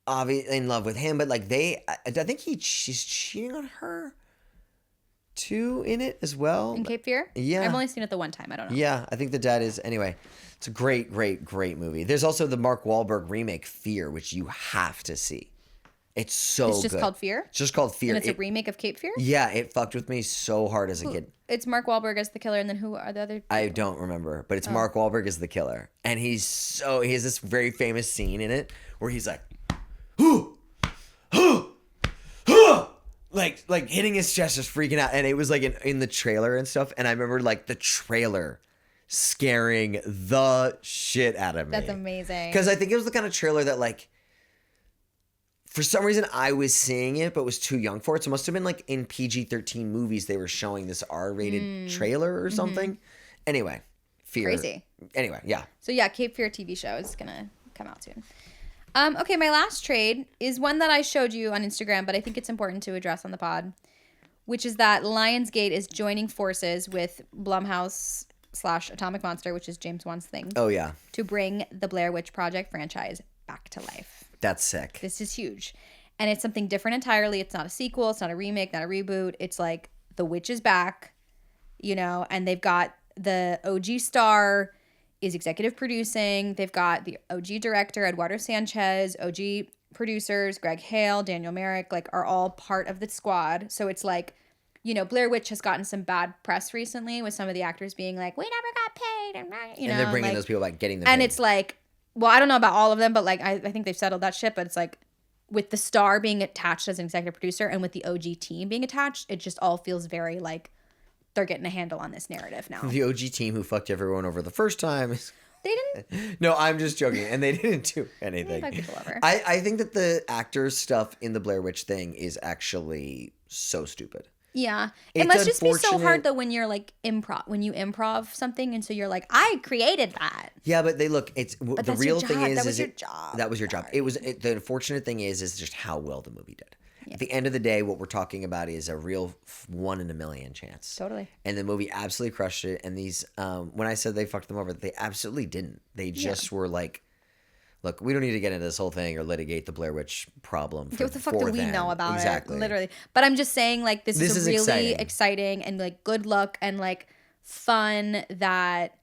obviously in love with him. But like I think she's cheating on her too in it as well. In Cape Fear? Yeah. I've only seen it the one time. I don't know. Yeah, I think the dad is. Anyway, it's a great movie. There's also the Mark Wahlberg remake, Fear, which you have to see. It's so good. It's just called Fear? It's just called Fear. And it's a remake of Cape Fear? Yeah, it fucked with me so hard as a kid. It's Mark Wahlberg as the killer, and then who are the other people? I don't remember, but it's Mark Wahlberg as the killer. And he has this very famous scene in it where he's like, like hitting his chest, just freaking out. And it was like in the trailer and stuff. And I remember like the trailer scaring the shit out of me. That's amazing. Because I think it was the kind of trailer that like, for some reason I was seeing it, but was too young for it. So it must have been like in PG-13 movies, they were showing this R-rated trailer or something. Anyway, Fear. Crazy. Anyway, yeah. So yeah, Cape Fear TV show is going to come out soon. Okay, my last trade is one that I showed you on Instagram, but I think it's important to address on the pod, which is that Lionsgate is joining forces with Blumhouse / Atomic Monster, which is James Wan's thing. Oh, yeah. To bring the Blair Witch Project franchise back to life. That's sick. This is huge. And it's something different entirely. It's not a sequel. It's not a remake, not a reboot. It's like the witch is back, you know, and they've got the OG star is executive producing. They've got the OG director, Eduardo Sanchez, OG producers, Greg Hale, Daniel Merrick, like are all part of the squad. So it's like, you know, Blair Witch has gotten some bad press recently with some of the actors being like, we never got paid. You know, and they're bringing like, those people back, getting them and paid. it's like, well, I don't know about all of them, but like, I think they've settled that shit. But it's like with the star being attached as an executive producer and with the OG team being attached, it just all feels very like they're getting a handle on this narrative now. The OG team who fucked everyone over the first time. They didn't. No, I'm just joking. And they didn't do anything. They people over. I think that the actors stuff in the Blair Witch thing is actually so stupid. Yeah. It's It must just be so unfortunate- hard though when you're like when you improv something and so you're like, I created that. Yeah, but the that's real your thing job. is That was your it- job. That was your job. The unfortunate thing is just how well the movie did. At the end of the day, what we're talking about is a real 1 in a million chance. Totally. And the movie absolutely crushed it. And these, when I said they fucked them over, they absolutely didn't. They just were like, look, we don't need to get into this whole thing or litigate the Blair Witch problem. What the fuck do we know about exactly. it? Literally. But I'm just saying, like, this is a really exciting and, like, good look and, like, fun that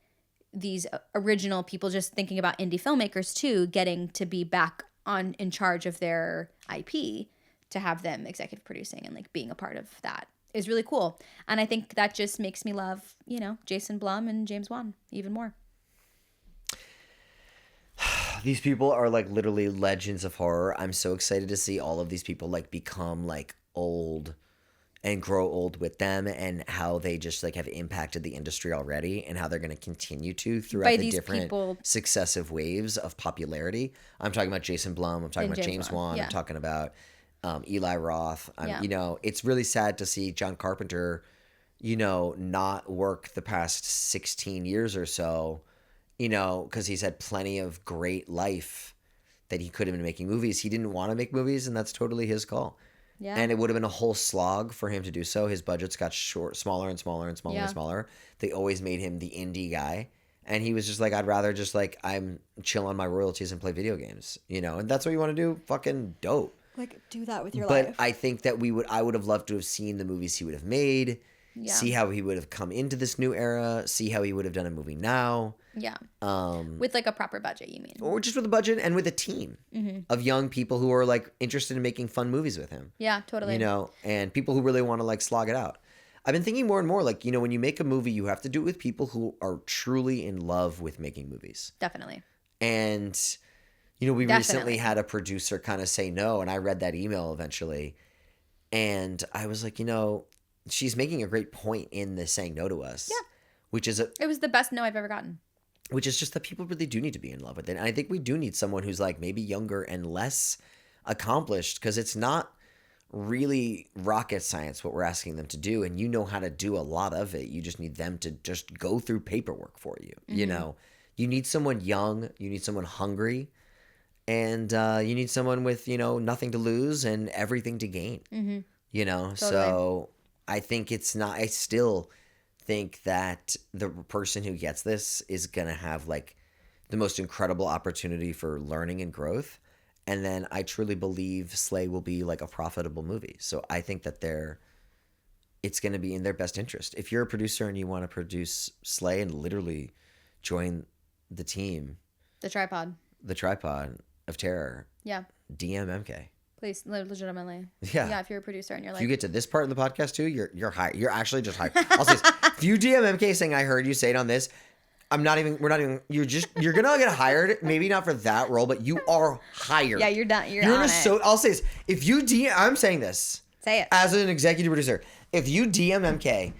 these original people just thinking about indie filmmakers, too, getting to be back in charge of their IP to have them executive producing and, like, being a part of that is really cool. And I think that just makes me love, Jason Blum and James Wan even more. These people are like literally legends of horror. I'm so excited to see all of these people like become like old and grow old with them, and how they just like have impacted the industry already, and how they're going to continue to throughout the different successive waves of popularity. I'm talking about Jason Blum. I'm talking about James Wan. I'm talking about Eli Roth. It's really sad to see John Carpenter, not work the past 16 years or so, because he's had plenty of great life that he could have been making movies. He didn't want to make movies, and that's totally his call. Yeah. And it would have been a whole slog for him to do so. His budgets got smaller and smaller and smaller and smaller. They always made him the indie guy. And he was just like, I'd rather just like, I'm chill on my royalties and play video games, and that's what you want to do. Fucking dope. Like, do that with your life. But I think that I would have loved to have seen the movies he would have made, see how he would have come into this new era, see how he would have done a movie now. Yeah. With like a proper budget, you mean? Or just with a budget and with a team of young people who are like interested in making fun movies with him. Yeah, totally. And people who really want to like slog it out. I've been thinking more and more like, when you make a movie, you have to do it with people who are truly in love with making movies. Definitely. And, we recently had a producer kind of say no, and I read that email eventually. And I was like, she's making a great point in this saying no to us. Yeah. Which is it was the best no I've ever gotten. Which is just that people really do need to be in love with it. And I think we do need someone who's like maybe younger and less accomplished, because it's not really rocket science what we're asking them to do. And you know how to do a lot of it. You just need them to just go through paperwork for you. You need someone young. You need someone hungry. And you need someone with, nothing to lose and everything to gain. Totally. So I think I still think that the person who gets this is going to have like the most incredible opportunity for learning and growth. And then I truly believe Slay will be like a profitable movie. So I think that it's going to be in their best interest. If you're a producer and you want to produce Slay and literally join the team, the tripod of terror. Yeah. DM MK. Please, legitimately. Yeah. Yeah, if you're a producer and you're like... If you get to this part in the podcast too, you're hired. You're actually just hired. I'll say this. If you DM MK saying, I heard you say it on this, we're not even, you're going to get hired. Maybe not for that role, but you are hired. Yeah, you're done. You're on it. I'll say this. If you I'm saying this. Say it. As an executive producer. If you DM MK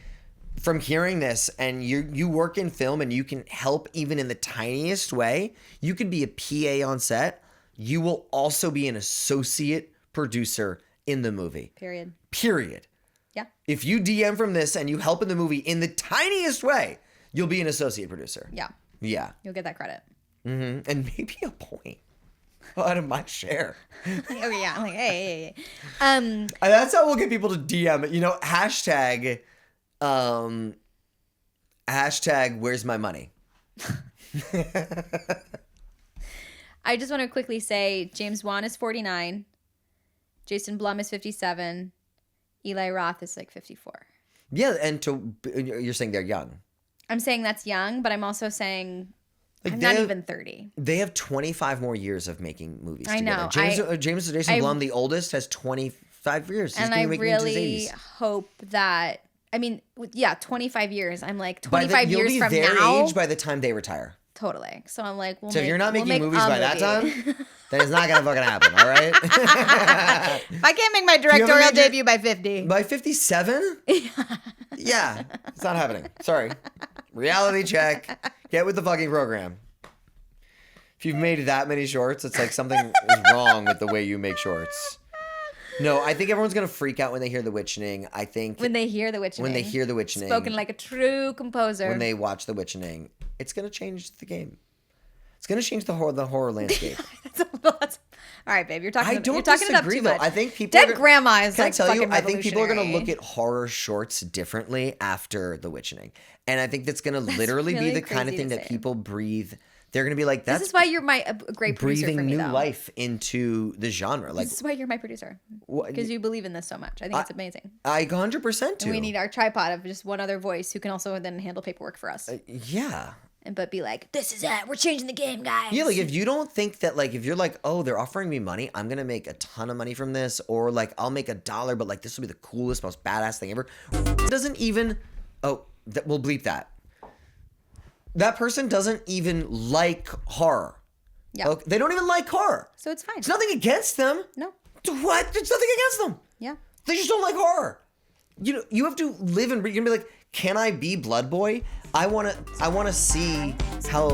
from hearing this and you work in film and you can help even in the tiniest way, you could be a PA on set. You will also be an associate producer in the movie. Period. Yeah. If you DM from this and you help in the movie in the tiniest way, you'll be an associate producer. Yeah. Yeah. You'll get that credit. Mm-hmm. And maybe a point out of my share. Oh, yeah. I'm like, hey. That's how we'll get people to DM. Hashtag where's my money? I just want to quickly say James Wan is 49. Jason Blum is 57. Eli Roth is like 54. Yeah, and you're saying they're young. I'm saying that's young, but I'm also saying I'm not even 30. They have 25 more years of making movies I together. know. Jason Blum, the oldest, has 25 years. And I really hope that, 25 years. I'm like, 25 years from now. You'll be their age by the time they retire. Totally. So I'm like, if you're not making movies by that time, then it's not going to fucking happen, all right? If I can't make my directorial debut by 50. By 57? Yeah, it's not happening. Sorry. Reality check. Get with the fucking program. If you've made that many shorts, it's like something is wrong with the way you make shorts. No, I think everyone's going to freak out when they hear The Witchening. I think... When they hear The Witchening. Spoken like a true composer. When they watch The Witchening. It's going to change the game. It's going to change the horror landscape. All right, babe. You're talking it up too much. I think people Dead grandma is like fucking revolutionary. I think people are going to look at horror shorts differently after The Witchening. And I think that's going to literally be the kind of thing that people breathe. They're going to be like, this is why you're a great producer for me, breathing new life into the genre. Like, this is why you're my producer. Because you believe in this so much. I think it's amazing. I 100% do. And we need our tripod of just one other voice who can also then handle paperwork for us. Yeah. but be like, this is it. We're changing the game, guys. Yeah, like if you don't think that, like if you're like, oh, they're offering me money, I'm gonna make a ton of money from this, or like I'll make $1, but like this will be the coolest, most badass thing ever. It doesn't even. Oh, we'll bleep that. That person doesn't even like horror. Yeah. Okay? They don't even like horror. So it's fine. It's nothing against them. No. What? There's nothing against them. Yeah. They just don't like horror. You know, you have to live and breathe. You're gonna be like, can I be Blood Boy? I wanna see how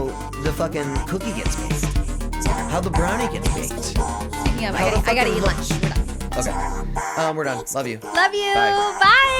the fucking cookie gets baked, how the brownie gets baked. Yeah, I gotta eat lunch. We're done. Okay, we're done. Love you. Love you. Bye. Bye.